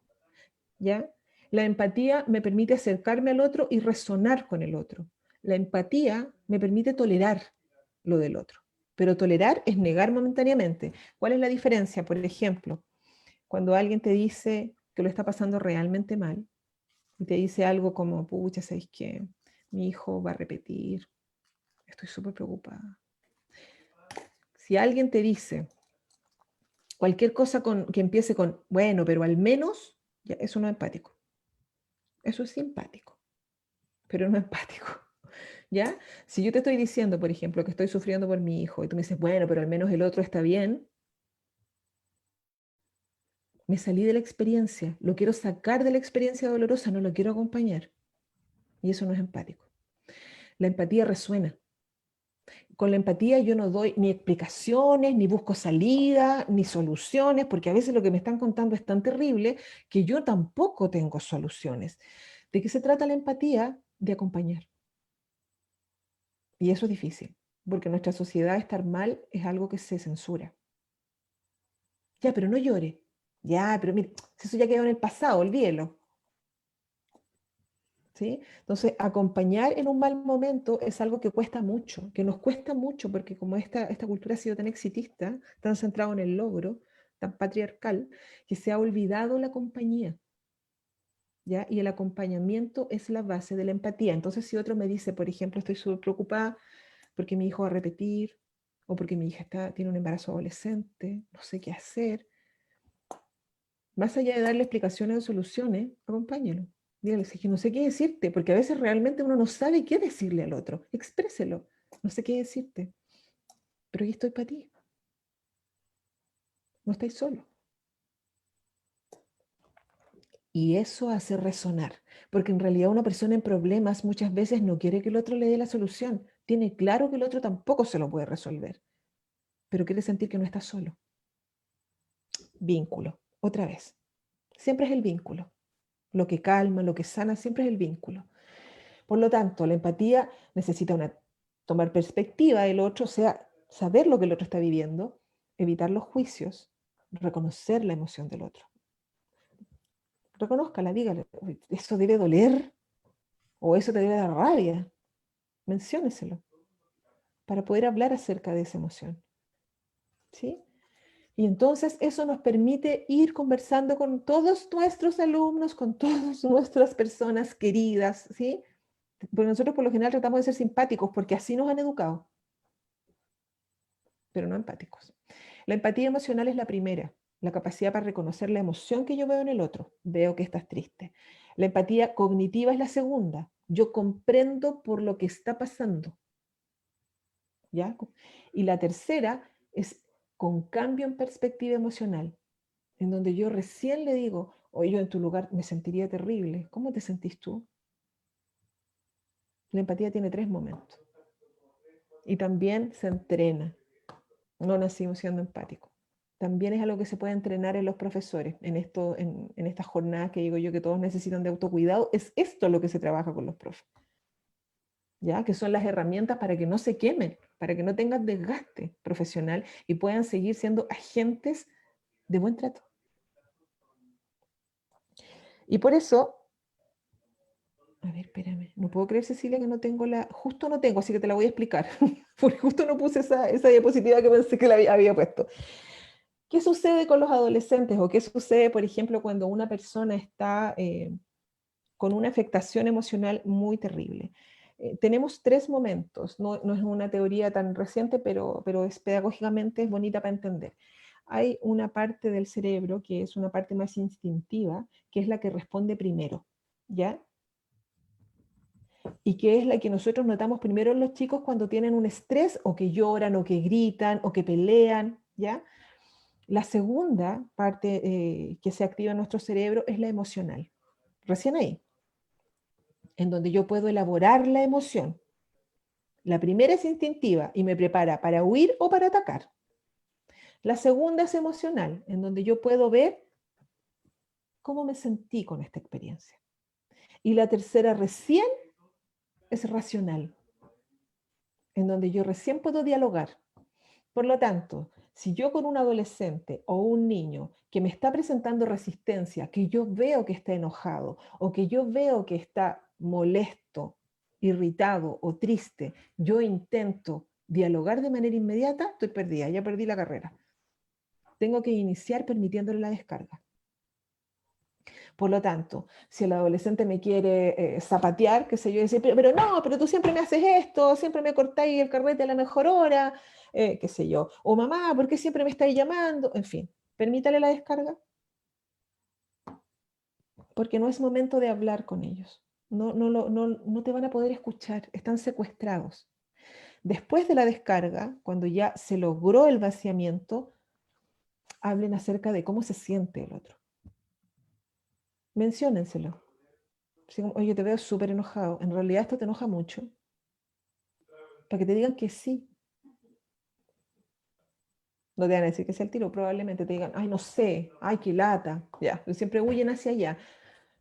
¿ya? La empatía me permite acercarme al otro y resonar con el otro. La empatía me permite tolerar lo del otro, pero tolerar es negar momentáneamente. ¿Cuál es la diferencia? Por ejemplo, cuando alguien te dice que lo está pasando realmente mal y te dice algo como, pucha, ¿sabes qué? Mi hijo va a repetir, estoy súper preocupada. Si alguien te dice cualquier cosa que empiece con, bueno, pero al menos, ya, eso no es empático. Eso es simpático, pero no empático. ¿Ya? Si yo te estoy diciendo, por ejemplo, que estoy sufriendo por mi hijo y tú me dices, bueno, pero al menos el otro está bien, me salí de la experiencia, lo quiero sacar de la experiencia dolorosa, no lo quiero acompañar. Y eso no es empático. La empatía resuena. Con la empatía yo no doy ni explicaciones, ni busco salida, ni soluciones, porque a veces lo que me están contando es tan terrible que yo tampoco tengo soluciones. ¿De qué se trata la empatía? De acompañar. Y eso es difícil, porque en nuestra sociedad estar mal es algo que se censura. Ya, pero no llore. Ya, pero mire, eso ya quedó en el pasado, olvídelo. ¿Sí? Entonces, acompañar en un mal momento es algo que cuesta mucho, que nos cuesta mucho, porque como esta cultura ha sido tan exitista, tan centrada en el logro, tan patriarcal, que se ha olvidado la compañía. ¿Ya? Y el acompañamiento es la base de la empatía. Entonces, si otro me dice, por ejemplo, estoy súper preocupada porque mi hijo va a repetir, o porque mi hija tiene un embarazo adolescente, no sé qué hacer, más allá de darle explicaciones o soluciones, acompáñelo. Dígale, si es que no sé qué decirte, porque a veces realmente uno no sabe qué decirle al otro. Expréselo. No sé qué decirte, pero aquí estoy para ti. No estáis solo. Y eso hace resonar, porque en realidad una persona en problemas muchas veces no quiere que el otro le dé la solución. Tiene claro que el otro tampoco se lo puede resolver, pero quiere sentir que no está solo. Vínculo, otra vez. Siempre es el vínculo. Lo que calma, lo que sana, siempre es el vínculo. Por lo tanto, la empatía necesita tomar perspectiva del otro, o sea, saber lo que el otro está viviendo, evitar los juicios, reconocer la emoción del otro. Reconózcala, dígale, eso debe doler o eso te debe dar rabia. Mencióneselo para poder hablar acerca de esa emoción. ¿Sí? Y entonces eso nos permite ir conversando con todos nuestros alumnos, con todas nuestras personas queridas, ¿sí? Porque nosotros por lo general tratamos de ser simpáticos porque así nos han educado, pero no empáticos. La empatía emocional es la primera, la capacidad para reconocer la emoción que yo veo en el otro. Veo que estás triste. La empatía cognitiva es la segunda. Yo comprendo por lo que está pasando. ¿Ya? Y la tercera es con cambio en perspectiva emocional, en donde yo recién le digo, oye, yo en tu lugar me sentiría terrible. ¿Cómo te sentís tú? La empatía tiene 3 momentos. Y también se entrena. No nacimos siendo empáticos. También es algo que se puede entrenar en los profesores, en estas jornadas que digo yo que todos necesitan de autocuidado. Es esto lo que se trabaja con los profes. ¿Ya? Que son las herramientas para que no se quemen, para que no tengan desgaste profesional y puedan seguir siendo agentes de buen trato. Y por eso, a ver, espérame, no puedo creer, Cecilia, que no tengo justo no tengo, así que te la voy a explicar, porque justo no puse esa diapositiva que pensé que la había puesto. ¿Qué sucede con los adolescentes o qué sucede, por ejemplo, cuando una persona está con una afectación emocional muy terrible? Tenemos 3 momentos, no es una teoría tan reciente, pero es pedagógicamente es bonita para entender. Hay una parte del cerebro que es una parte más instintiva, que es la que responde primero, ¿ya? Y que es la que nosotros notamos primero en los chicos cuando tienen un estrés o que lloran o que gritan o que pelean, ¿ya? La segunda parte que se activa en nuestro cerebro es la emocional, recién ahí, en donde yo puedo elaborar la emoción. La primera es instintiva y me prepara para huir o para atacar. La segunda es emocional, en donde yo puedo ver cómo me sentí con esta experiencia. Y la tercera recién es racional, en donde yo recién puedo dialogar. Por lo tanto, si yo con un adolescente o un niño que me está presentando resistencia, que yo veo que está enojado o que yo veo que está molesto, irritado o triste, yo intento dialogar de manera inmediata, estoy perdida, ya perdí la carrera. Tengo que iniciar permitiéndole la descarga. Por lo tanto, si el adolescente me quiere zapatear, qué sé yo, decir, pero no, pero tú siempre me haces esto, siempre me cortáis el carrete a la mejor hora, qué sé yo, o mamá, ¿por qué siempre me estáis llamando? En fin, permítale la descarga, porque no es momento de hablar con ellos. No te van a poder escuchar, están secuestrados. Después de la descarga, cuando ya se logró el vaciamiento, hablen acerca de cómo se siente el otro. Menciónenselo. Así como, oye, te veo súper enojado. En realidad esto te enoja mucho. Para que te digan que sí. No te van a decir que sea el tiro, probablemente te digan, ay, no sé, ay, qué lata. Ya, siempre huyen hacia allá.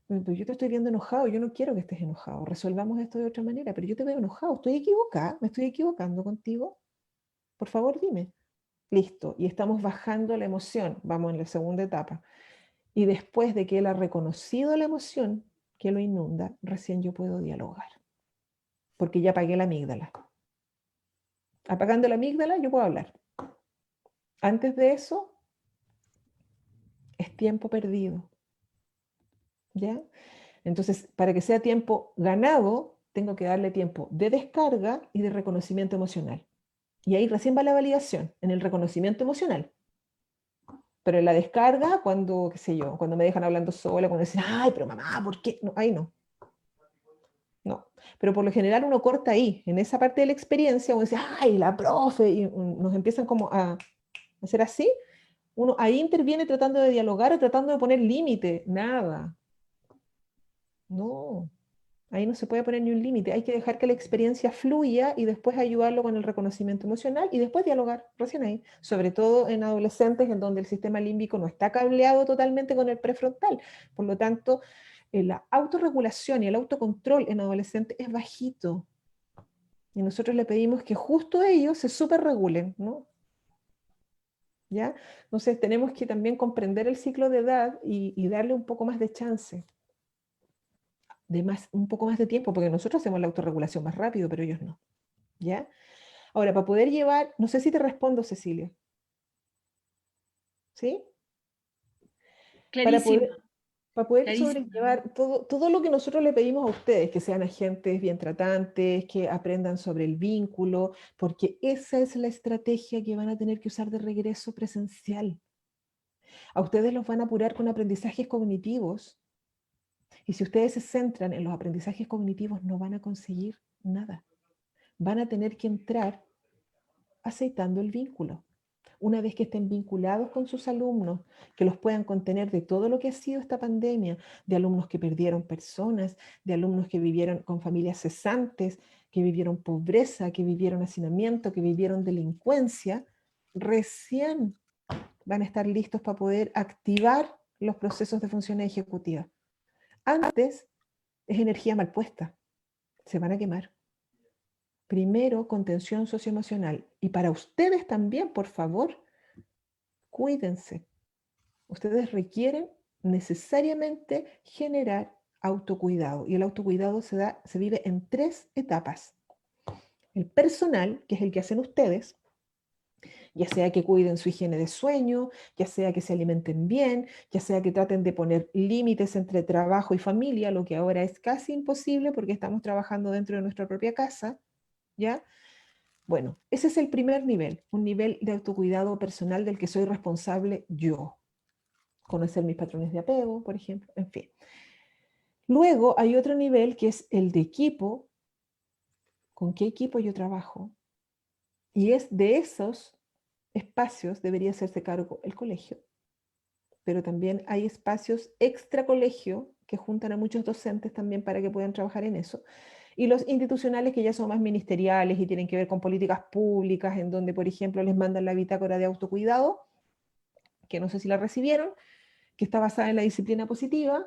Pero yo te estoy viendo enojado, yo no quiero que estés enojado, resolvamos esto de otra manera, pero yo te veo enojado, estoy equivocada, me estoy equivocando contigo, por favor dime. Listo, y estamos bajando la emoción, vamos en la segunda etapa. Y después de que él ha reconocido la emoción que lo inunda, recién yo puedo dialogar, porque ya apagué la amígdala. Apagando la amígdala yo puedo hablar. Antes de eso, es tiempo perdido. ¿Ya? Entonces, para que sea tiempo ganado, tengo que darle tiempo de descarga y de reconocimiento emocional. Y ahí recién va la validación, en el reconocimiento emocional. Pero en la descarga, cuando, qué sé yo, cuando me dejan hablando sola, cuando dicen, ay, pero mamá, ¿por qué? No, ahí no. No. Pero por lo general uno corta ahí, en esa parte de la experiencia, uno dice, ay, la profe, y nos empiezan como a hacer así. Uno ahí interviene tratando de dialogar o tratando de poner límite. Nada. No. Ahí no se puede poner ni un límite, hay que dejar que la experiencia fluya y después ayudarlo con el reconocimiento emocional y después dialogar, recién ahí, sobre todo en adolescentes en donde el sistema límbico no está cableado totalmente con el prefrontal. Por lo tanto, la autorregulación y el autocontrol en adolescentes es bajito. Y nosotros le pedimos que justo ellos se superregulen, ¿no? ¿Ya? Entonces tenemos que también comprender el ciclo de edad y darle un poco más de chance. Un poco más de tiempo, porque nosotros hacemos la autorregulación más rápido, pero ellos no. ¿Ya? Ahora, para poder llevar, no sé si te respondo, Cecilia. ¿Sí? Para Clarísimo, poder, para poder clarísimo. sobrellevar todo lo que nosotros le pedimos a ustedes, que sean agentes bien tratantes, que aprendan sobre el vínculo, porque esa es la estrategia que van a tener que usar de regreso presencial. A ustedes los van a apurar con aprendizajes cognitivos, y si ustedes se centran en los aprendizajes cognitivos, no van a conseguir nada. Van a tener que entrar aceitando el vínculo. Una vez que estén vinculados con sus alumnos, que los puedan contener de todo lo que ha sido esta pandemia, de alumnos que perdieron personas, de alumnos que vivieron con familias cesantes, que vivieron pobreza, que vivieron hacinamiento, que vivieron delincuencia, recién van a estar listos para poder activar los procesos de función ejecutiva. Antes es energía mal puesta, se van a quemar. Primero, contención socioemocional. Y para ustedes también, por favor, cuídense. Ustedes requieren necesariamente generar autocuidado. Y el autocuidado se vive en 3 etapas. El personal, que es el que hacen ustedes, ya sea que cuiden su higiene de sueño, ya sea que se alimenten bien, ya sea que traten de poner límites entre trabajo y familia, lo que ahora es casi imposible porque estamos trabajando dentro de nuestra propia casa, ¿ya? Bueno, ese es el primer nivel, un nivel de autocuidado personal del que soy responsable yo. Conocer mis patrones de apego, por ejemplo, en fin. Luego hay otro nivel que es el de equipo, con qué equipo yo trabajo, y es de esos espacios debería hacerse cargo el colegio, pero también hay espacios extra colegio que juntan a muchos docentes también para que puedan trabajar en eso, y los institucionales que ya son más ministeriales y tienen que ver con políticas públicas, en donde, por ejemplo, les mandan la bitácora de autocuidado, que no sé si la recibieron, que está basada en la disciplina positiva,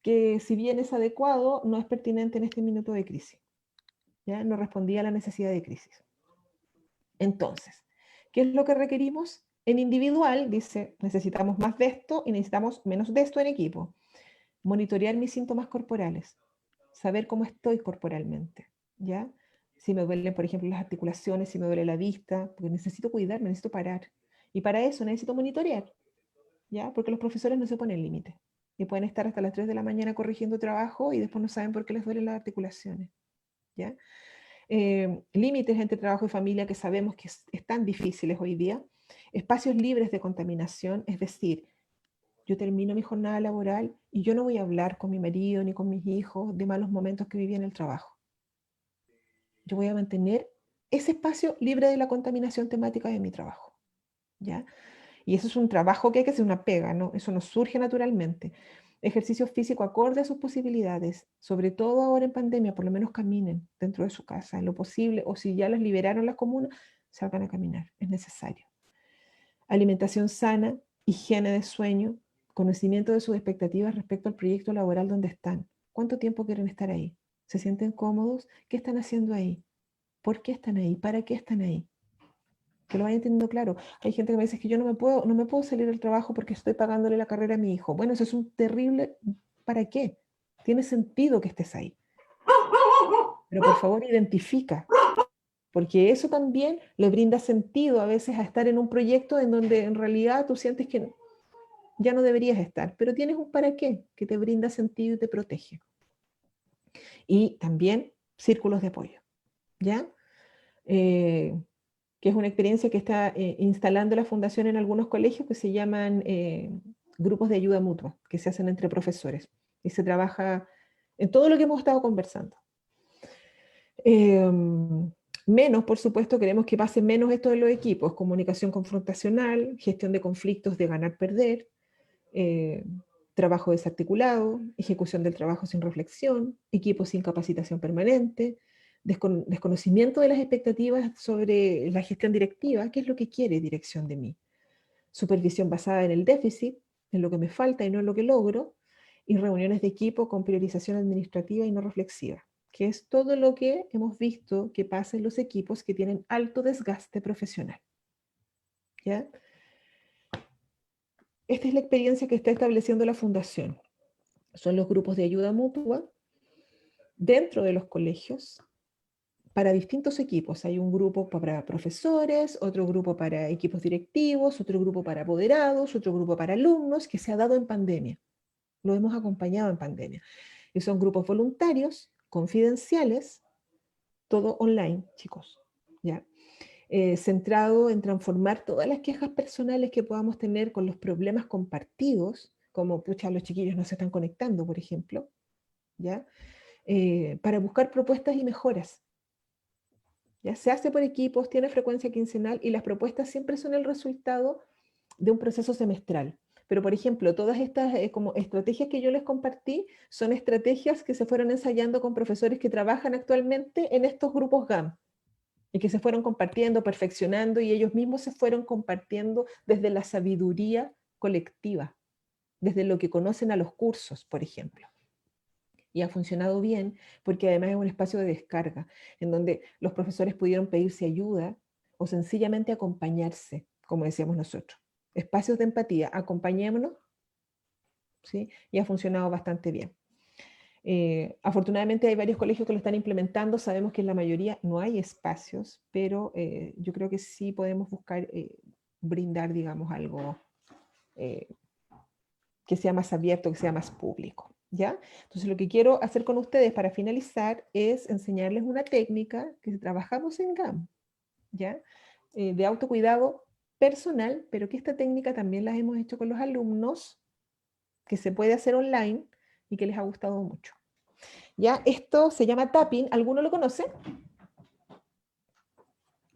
que si bien es adecuado, no es pertinente en este minuto de crisis. ¿Ya? No respondía a la necesidad de crisis. Entonces, ¿qué es lo que requerimos? En individual, dice, necesitamos más de esto y necesitamos menos de esto en equipo. Monitorear mis síntomas corporales, saber cómo estoy corporalmente, ¿ya? Si me duelen, por ejemplo, las articulaciones, si me duele la vista, porque necesito cuidarme, necesito parar. Y para eso necesito monitorear, ¿ya? Porque los profesores no se ponen límites. Y pueden estar hasta las 3 de la mañana corrigiendo trabajo y después no saben por qué les duelen las articulaciones, ¿ya? Límites entre trabajo y familia que sabemos que están difíciles hoy día. Espacios libres de contaminación, es decir, yo termino mi jornada laboral y yo no voy a hablar con mi marido ni con mis hijos de malos momentos que viví en el trabajo. Yo voy a mantener ese espacio libre de la contaminación temática de mi trabajo, ¿ya? Y eso es un trabajo que hay que hacer, una pega, ¿no? Eso no surge naturalmente. Ejercicio físico acorde a sus posibilidades, sobre todo ahora en pandemia, por lo menos caminen dentro de su casa, en lo posible, o si ya las liberaron las comunas, salgan a caminar, es necesario. Alimentación sana, higiene de sueño, conocimiento de sus expectativas respecto al proyecto laboral donde están. ¿Cuánto tiempo quieren estar ahí? ¿Se sienten cómodos? ¿Qué están haciendo ahí? ¿Por qué están ahí? ¿Para qué están ahí? Que lo vayan teniendo claro. Hay gente que me dice que yo no me puedo salir del trabajo porque estoy pagándole la carrera a mi hijo. Bueno, eso es un terrible ¿para qué? Tiene sentido que estés ahí. Pero por favor identifica, porque eso también le brinda sentido a veces a estar en un proyecto en donde en realidad tú sientes que ya no deberías estar, pero tienes un para qué que te brinda sentido y te protege. Y también círculos de apoyo, ¿ya? Que es una experiencia que está instalando la fundación en algunos colegios que se llaman grupos de ayuda mutua, que se hacen entre profesores. Y se trabaja en todo lo que hemos estado conversando. Menos, por supuesto, queremos que pase menos esto en los equipos, comunicación confrontacional, gestión de conflictos de ganar-perder, trabajo desarticulado, ejecución del trabajo sin reflexión, equipos sin capacitación permanente, desconocimiento de las expectativas sobre la gestión directiva, qué es lo que quiere dirección de mí, supervisión basada en el déficit, en lo que me falta y no en lo que logro, y reuniones de equipo con priorización administrativa y no reflexiva, que es todo lo que hemos visto que pasa en los equipos que tienen alto desgaste profesional. ¿Ya? Esta es la experiencia que está estableciendo la Fundación. Son los grupos de ayuda mutua dentro de los colegios para distintos equipos. Hay un grupo para profesores, otro grupo para equipos directivos, otro grupo para apoderados, otro grupo para alumnos, que se ha dado en pandemia. Lo hemos acompañado en pandemia. Y son grupos voluntarios, confidenciales, todo online, chicos, ¿ya? Centrado en transformar todas las quejas personales que podamos tener con los problemas compartidos, como, pucha, los chiquillos no se están conectando, por ejemplo, ¿ya? Para buscar propuestas y mejoras. ¿Ya? Se hace por equipos, tiene frecuencia quincenal y las propuestas siempre son el resultado de un proceso semestral. Pero, por ejemplo, todas estas como estrategias que yo les compartí son estrategias que se fueron ensayando con profesores que trabajan actualmente en estos grupos GAM y que se fueron compartiendo, perfeccionando y ellos mismos se fueron compartiendo desde la sabiduría colectiva, desde lo que conocen a los cursos, por ejemplo. Y ha funcionado bien porque además es un espacio de descarga en donde los profesores pudieron pedirse ayuda o sencillamente acompañarse, como decíamos nosotros. Espacios de empatía, acompañémonos, ¿sí? Y ha funcionado bastante bien. Afortunadamente hay varios colegios que lo están implementando, sabemos que en la mayoría no hay espacios, pero yo creo que sí podemos buscar brindar, digamos, algo que sea más abierto, que sea más público, ¿ya? Entonces lo que quiero hacer con ustedes para finalizar es enseñarles una técnica que trabajamos en GAM, ¿ya? De autocuidado personal, pero que esta técnica también la hemos hecho con los alumnos, que se puede hacer online y que les ha gustado mucho. ¿Ya? Esto se llama tapping. ¿Alguno lo conoce?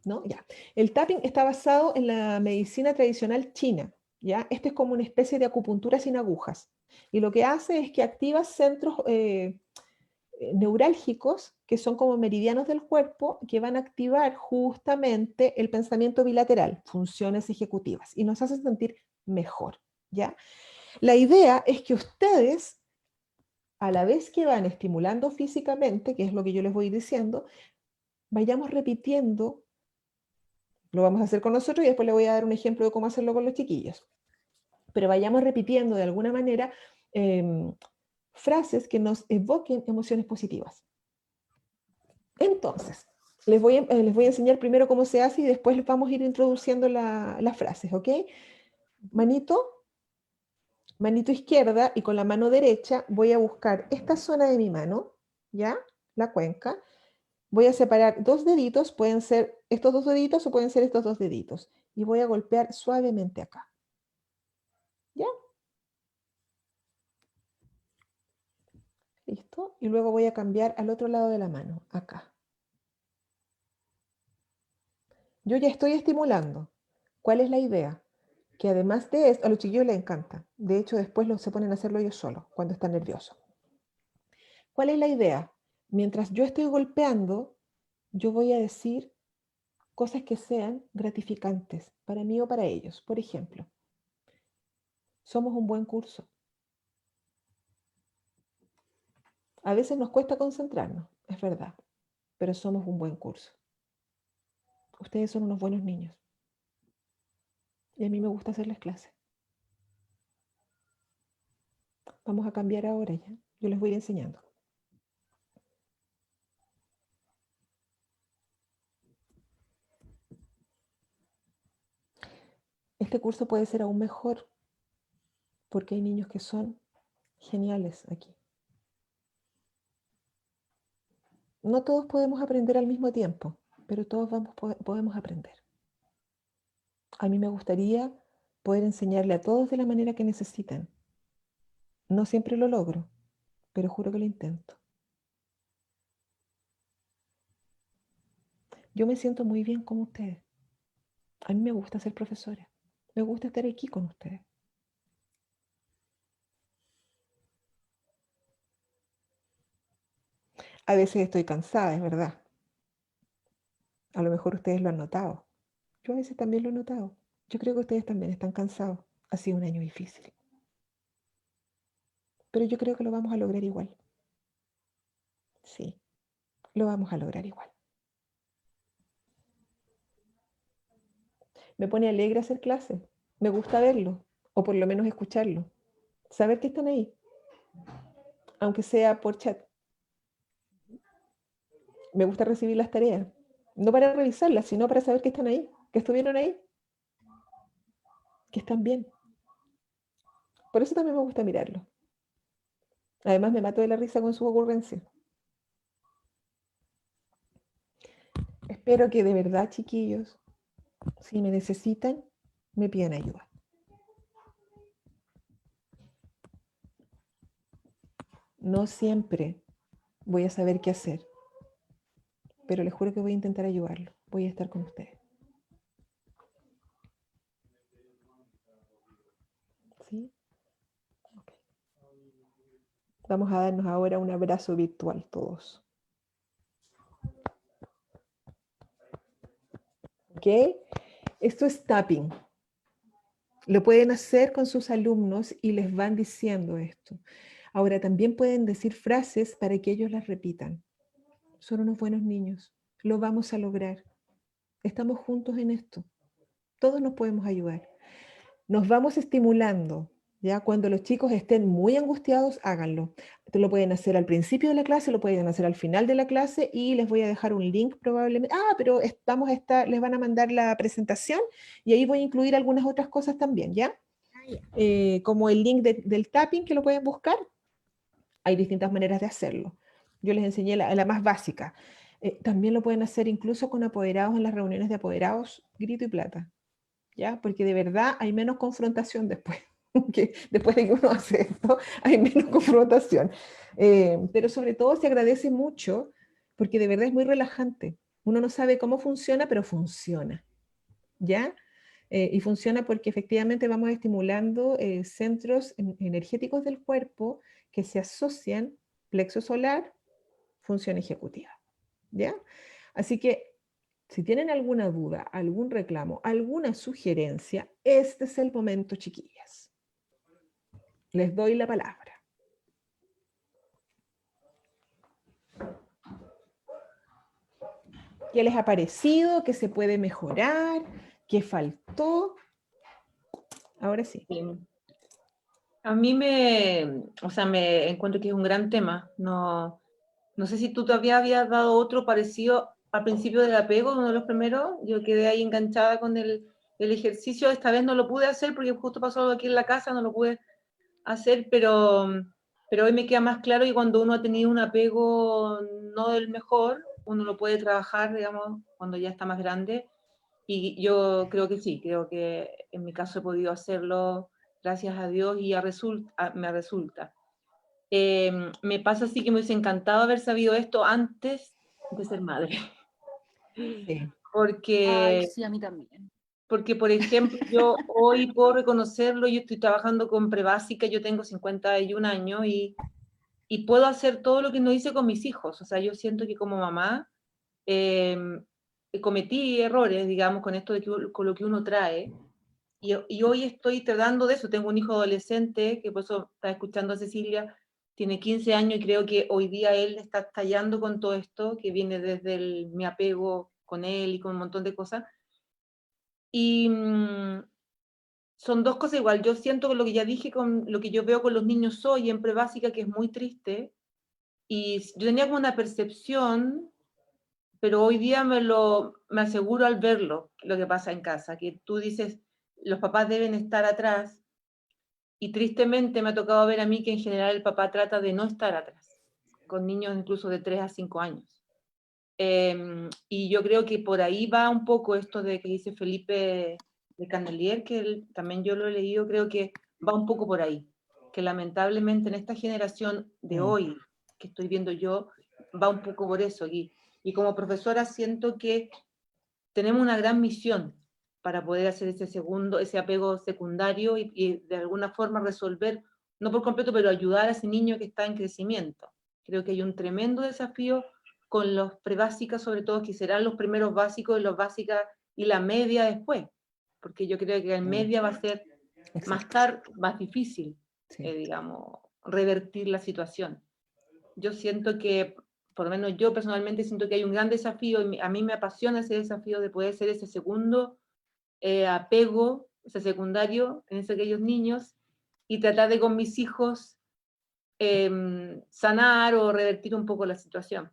¿No? Ya. El tapping está basado en la medicina tradicional china. ¿Ya? Este es como una especie de acupuntura sin agujas. Y lo que hace es que activa centros neurálgicos, que son como meridianos del cuerpo, que van a activar justamente el pensamiento bilateral, funciones ejecutivas, y nos hace sentir mejor. ¿Ya? La idea es que ustedes, a la vez que van estimulando físicamente, que es lo que yo les voy diciendo, vayamos repitiendo, lo vamos a hacer con nosotros y después les voy a dar un ejemplo de cómo hacerlo con los chiquillos, pero vayamos repitiendo de alguna manera frases que nos evoquen emociones positivas. Entonces, les voy a enseñar primero cómo se hace y después les vamos a ir introduciendo las frases, ¿ok? Manito izquierda y con la mano derecha voy a buscar esta zona de mi mano, ¿ya? La cuenca. Voy a separar dos deditos, pueden ser estos dos deditos o pueden ser estos dos deditos. Y voy a golpear suavemente acá. ¿Ya? ¿Listo? Y luego voy a cambiar al otro lado de la mano, acá. Yo ya estoy estimulando. ¿Cuál es la idea? Que además de esto, a los chiquillos les encanta. De hecho, después se ponen a hacerlo ellos solos, cuando están nerviosos. ¿Cuál es la idea? Mientras yo estoy golpeando, yo voy a decir cosas que sean gratificantes para mí o para ellos. Por ejemplo, Somos un buen curso. A veces nos cuesta concentrarnos, es verdad, pero somos un buen curso. Ustedes son unos buenos niños. Y a mí me gusta hacerles clases. Vamos a cambiar ahora ya. Yo les voy a ir enseñando. Este curso puede ser aún mejor porque hay niños que son geniales aquí. No todos podemos aprender al mismo tiempo, pero todos podemos aprender. A mí me gustaría poder enseñarle a todos de la manera que necesitan. No siempre lo logro, pero juro que lo intento. Yo me siento muy bien con ustedes. A mí me gusta ser profesora. Me gusta estar aquí con ustedes. A veces estoy cansada, es verdad. A lo mejor ustedes lo han notado. Yo a veces también lo he notado. Yo creo que ustedes también están cansados. Ha sido un año difícil. Pero yo creo que lo vamos a lograr igual. Sí, lo vamos a lograr igual. Me pone alegre hacer clases. Me gusta verlo, o por lo menos escucharlo. Saber que están ahí, aunque sea por chat. Me gusta recibir las tareas. No para revisarlas, sino para saber que están ahí, que estuvieron ahí, que están bien. Por eso también me gusta mirarlo. Además me mato de la risa con su ocurrencia. Espero que de verdad, chiquillos, si me necesitan, me pidan ayuda. No siempre voy a saber qué hacer, pero les juro que voy a intentar ayudarlo. Voy a estar con ustedes. ¿Sí? Okay. Vamos a darnos ahora un abrazo virtual todos. ¿Ok? Esto es tapping. Lo pueden hacer con sus alumnos y les van diciendo esto. Ahora, también pueden decir frases para que ellos las repitan. Son unos buenos niños. Lo vamos a lograr. Estamos juntos en esto. Todos nos podemos ayudar. Nos vamos estimulando. ¿Ya? Cuando los chicos estén muy angustiados, háganlo. Esto lo pueden hacer al principio de la clase, lo pueden hacer al final de la clase y les voy a dejar un link probablemente. Pero les van a mandar la presentación y ahí voy a incluir algunas otras cosas también, ¿ya? Como el link del tapping que lo pueden buscar. Hay distintas maneras de hacerlo. Yo les enseñé la más básica. También lo pueden hacer incluso con apoderados en las reuniones de apoderados, grito y plata. ¿Ya? Porque de verdad hay menos confrontación después. Que después de que uno hace esto, hay menos confrontación. Pero sobre todo se agradece mucho porque de verdad es muy relajante. Uno no sabe cómo funciona, pero funciona. ¿Ya? Y funciona porque efectivamente vamos estimulando centros energéticos del cuerpo que se asocian, plexo solar, función ejecutiva. ¿Ya? Así que si tienen alguna duda, algún reclamo, alguna sugerencia, este es el momento, chiquillas. Les doy la palabra. ¿Qué les ha parecido? ¿Qué se puede mejorar? ¿Qué faltó? Ahora sí. A mí me encuentro que es un gran tema. No sé si tú todavía habías dado otro parecido al principio del apego, uno de los primeros. Yo quedé ahí enganchada con el ejercicio. Esta vez no lo pude hacer porque justo pasó algo aquí en la casa, no lo pude hacer, pero hoy me queda más claro que cuando uno ha tenido un apego no del mejor, uno lo puede trabajar, digamos, cuando ya está más grande. Y yo creo que sí, creo que en mi caso he podido hacerlo, gracias a Dios, y me resulta. Me pasa así que me hubiese encantado haber sabido esto antes de ser madre. Sí. Porque, Ay, sí, a mí también. porque, por ejemplo, yo hoy puedo reconocerlo, yo estoy trabajando con prebásica, yo tengo 51 años y puedo hacer todo lo que no hice con mis hijos. O sea, yo siento que como mamá cometí errores, digamos, con esto con lo que uno trae. y hoy estoy tratando de eso. Tengo un hijo adolescente, que por eso está escuchando a Cecilia, tiene 15 años y creo que hoy día él está estallando con todo esto, que viene desde mi apego con él y con un montón de cosas. Y son dos cosas igual. Yo siento con lo que ya dije, con lo que yo veo con los niños hoy en prebásica, que es muy triste. Y yo tenía como una percepción, pero hoy día me aseguro al verlo, lo que pasa en casa, que tú dices, los papás deben estar atrás, y tristemente me ha tocado ver a mí que en general el papá trata de no estar atrás, con niños incluso de 3 a 5 años. Y yo creo que por ahí va un poco esto de que dice Felipe de Candelier, que también yo lo he leído, creo que va un poco por ahí, que lamentablemente en esta generación de hoy, que estoy viendo yo, va un poco por eso. Y como profesora siento que tenemos una gran misión para poder hacer ese apego secundario y de alguna forma resolver, no por completo, pero ayudar a ese niño que está en crecimiento. Creo que hay un tremendo desafío con los prebásicas, sobre todo, que serán los primeros básicos y los básicas y la media después, porque yo creo que en media va a ser más difícil, Sí. digamos, revertir la situación. Yo siento que, por lo menos yo personalmente siento que hay un gran desafío, y a mí me apasiona ese desafío de poder ser ese segundo apego, ese secundario en aquellos niños, y tratar de con mis hijos sanar o revertir un poco la situación.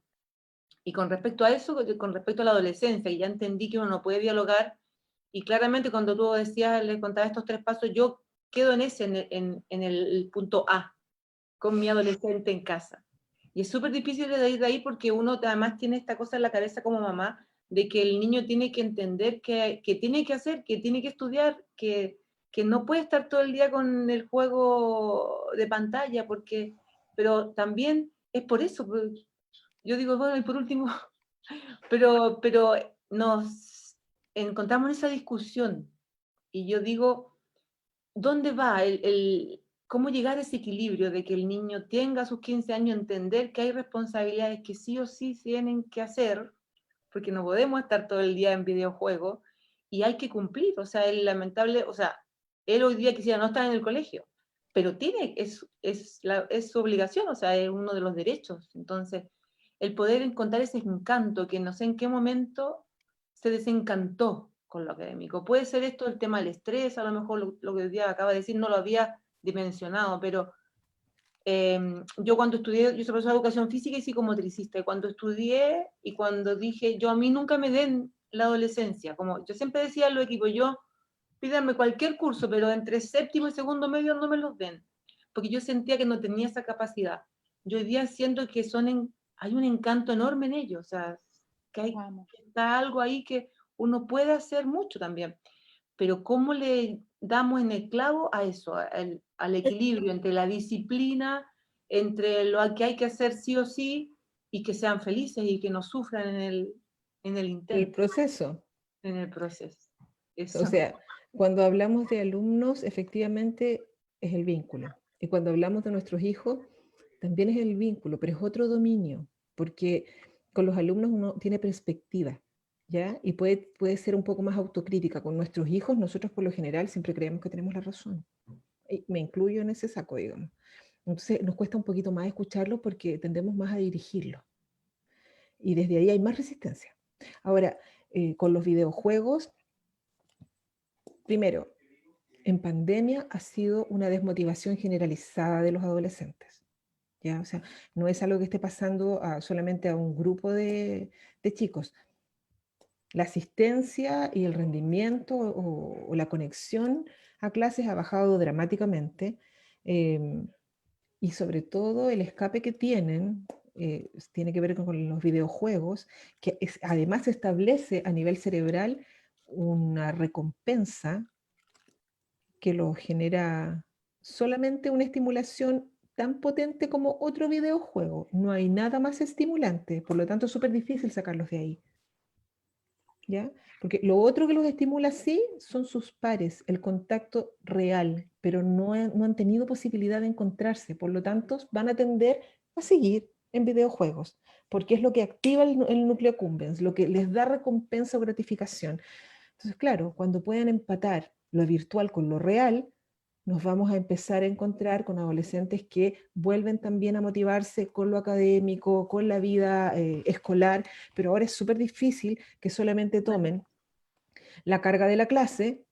Y con respecto a eso, con respecto a la adolescencia, y ya entendí que uno no puede dialogar, y claramente cuando tú decías, les contaba estos 3 pasos, yo quedo en el punto A, con mi adolescente en casa. Y es súper difícil de ir de ahí porque uno además tiene esta cosa en la cabeza como mamá, de que el niño tiene que entender que tiene que hacer, que tiene que estudiar, que no puede estar todo el día con el juego de pantalla, pero también es por eso. Yo digo, bueno, y por último, pero nos encontramos en esa discusión, y yo digo, ¿dónde va cómo llegar a ese equilibrio de que el niño tenga a sus 15 años, entender que hay responsabilidades que sí o sí tienen que hacer, porque no podemos estar todo el día en videojuegos, y hay que cumplir? O sea, él hoy día quisiera no estar en el colegio, pero es su obligación, o sea, es uno de los derechos. Entonces, el poder encontrar ese encanto que no sé en qué momento se desencantó con lo académico. Puede ser esto el tema del estrés, a lo mejor lo que hoy día acaba de decir no lo había dimensionado, pero yo cuando estudié, yo soy profesora de educación física y psicomotricista, y cuando estudié y cuando dije, yo a mí nunca me den la adolescencia, como yo siempre decía en los equipos, pídanme cualquier curso, pero entre séptimo y segundo medio no me los den, porque yo sentía que no tenía esa capacidad. Yo hoy día siento que hay un encanto enorme en ellos, o sea, que está algo ahí que uno puede hacer mucho también, pero ¿cómo le damos en el clavo a eso, al equilibrio entre la disciplina, entre lo que hay que hacer sí o sí, y que sean felices y que no sufran en el El intento, proceso. en el proceso? O Eso. sea, cuando hablamos de alumnos, efectivamente es el vínculo. Y cuando hablamos de nuestros hijos, también es el vínculo, pero es otro dominio, porque con los alumnos uno tiene perspectiva, ¿ya? Y puede ser un poco más autocrítica. Con nuestros hijos, nosotros por lo general siempre creemos que tenemos la razón. Y me incluyo en ese saco, digamos. Entonces nos cuesta un poquito más escucharlo porque tendemos más a dirigirlo. Y desde ahí hay más resistencia. Ahora, con los videojuegos, primero, en pandemia ha sido una desmotivación generalizada de los adolescentes. ¿Ya? O sea, no es algo que esté pasando solamente a un grupo de chicos. La asistencia y el rendimiento o la conexión a clases ha bajado dramáticamente, y sobre todo el escape que tienen tiene que ver con los videojuegos, que además establece a nivel cerebral una recompensa que lo genera solamente una estimulación tan potente como otro videojuego. No hay nada más estimulante, por lo tanto es súper difícil sacarlos de ahí. ¿Ya? Porque lo otro que los estimula sí son sus pares, el contacto real, pero no han tenido posibilidad de encontrarse, por lo tanto van a tender a seguir en videojuegos, porque es lo que activa el núcleo accumbens, lo que les da recompensa o gratificación. Entonces, claro, cuando pueden empatar lo virtual con lo real, nos vamos a empezar a encontrar con adolescentes que vuelven también a motivarse con lo académico, con la vida escolar, pero ahora es súper difícil que solamente tomen la carga de la clase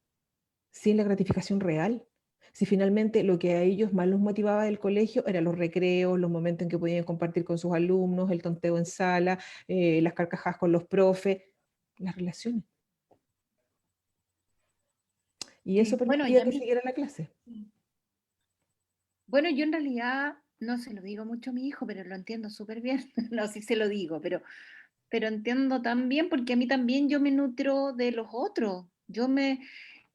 sin la gratificación real. Si finalmente lo que a ellos más los motivaba del colegio eran los recreos, los momentos en que podían compartir con sus alumnos, el tonteo en sala, las carcajadas con los profes, las relaciones. Y eso Sí, bueno, permitía que siguiera la clase. bueno, yo en realidad no se lo digo mucho a mi hijo, pero lo entiendo súper bien. No, sí se lo digo, pero entiendo también porque a mí también yo me nutro de los otros.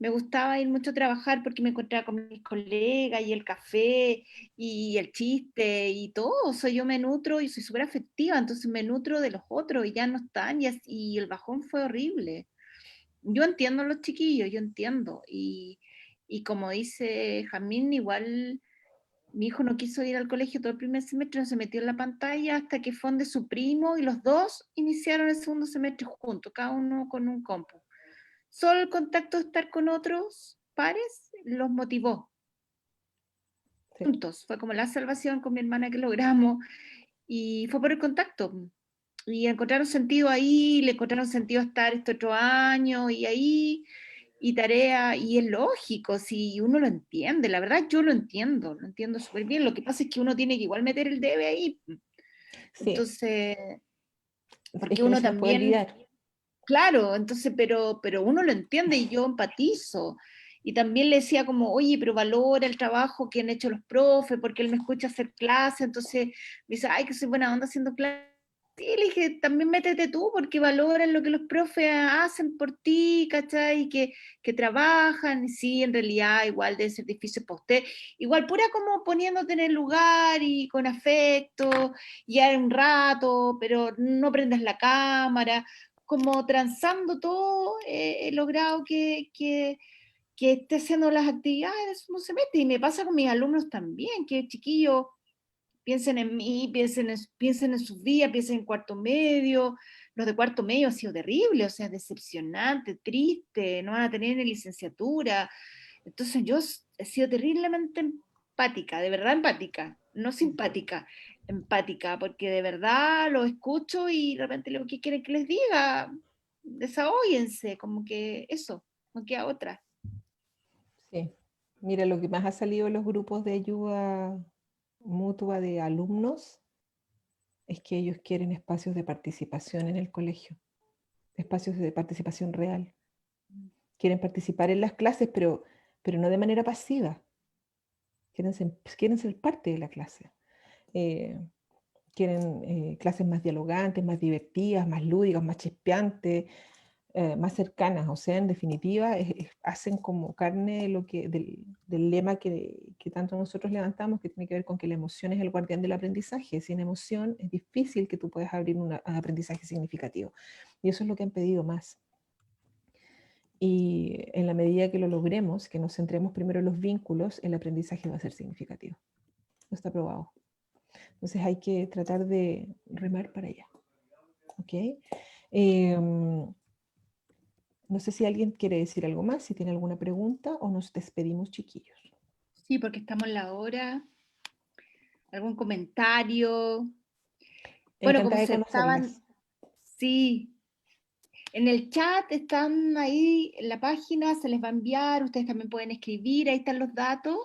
Me gustaba ir mucho a trabajar porque me encontraba con mis colegas y el café y el chiste y todo. O sea, yo me nutro y soy súper afectiva, entonces me nutro de los otros y ya no están y el bajón fue horrible. Yo entiendo a los chiquillos, yo entiendo. Y como dice Jamín, igual mi hijo no quiso ir al colegio todo el primer semestre, no se metió en la pantalla hasta que fue donde su primo y los dos iniciaron el segundo semestre juntos, cada uno con un compu. Solo el contacto de estar con otros pares los motivó Sí. juntos. Fue como la salvación con mi hermana que logramos y fue por el contacto. Y encontraron sentido ahí, le encontraron sentido a estar este otro año y ahí, y tarea, y es lógico, si uno lo entiende, la verdad yo lo entiendo súper bien. Lo que pasa es que uno tiene que igual meter el debe ahí. Sí, Entonces, es porque que no uno se nos puede también, olvidar. claro, entonces, pero uno lo entiende y yo empatizo. Y también le decía como, oye, pero valora el trabajo que han hecho los profes, porque él me escucha hacer clase, entonces me dice, ay, que soy buena onda haciendo clase. Sí, le dije, también métete tú, porque valoran lo que los profes hacen por ti, ¿cachai? Que trabajan, y sí, en realidad igual debe ser difícil para usted. Igual pura como poniéndote en el lugar y con afecto, y hay un rato, pero no prendas la cámara, como transando todo, he logrado que esté haciendo las actividades, no se mete, y me pasa con mis alumnos también, que chiquillos piensen en mí, piensen en sus vidas, piensen en cuarto medio. Los de cuarto medio ha sido terrible, o sea, decepcionante, triste, no van a tener ni licenciatura. Entonces yo he sido terriblemente empática, de verdad empática, no simpática, empática, porque de verdad lo escucho y de repente le digo, ¿qué quieren que les diga? Desahóyense, como que eso, no queda otra. Sí. Mira, lo que más ha salido en los grupos de ayuda mutua de alumnos es que ellos quieren espacios de participación en el colegio, espacios de participación real. Quieren participar en las clases, pero no de manera pasiva. Quieren ser parte de la clase. Eh, quieren clases más dialogantes, más divertidas, más lúdicas, más chispeantes, más cercanas. O sea, en definitiva, hacen como carne del lema que tanto nosotros levantamos, que tiene que ver con que la emoción es el guardián del aprendizaje. Sin emoción es difícil que tú puedas abrir un aprendizaje significativo. Y eso es lo que han pedido más. Y en la medida que lo logremos, que nos centremos primero en los vínculos, el aprendizaje va a ser significativo. No está probado. Entonces hay que tratar de remar para allá. ¿Ok? No sé si alguien quiere decir algo más, si tiene alguna pregunta o nos despedimos, chiquillos. Sí, porque estamos en la hora. ¿Algún comentario? Bueno, como Encantada de se estaban, conocerlas. sí, en el chat están ahí en la página, se les va a enviar, ustedes también pueden escribir, ahí están los datos.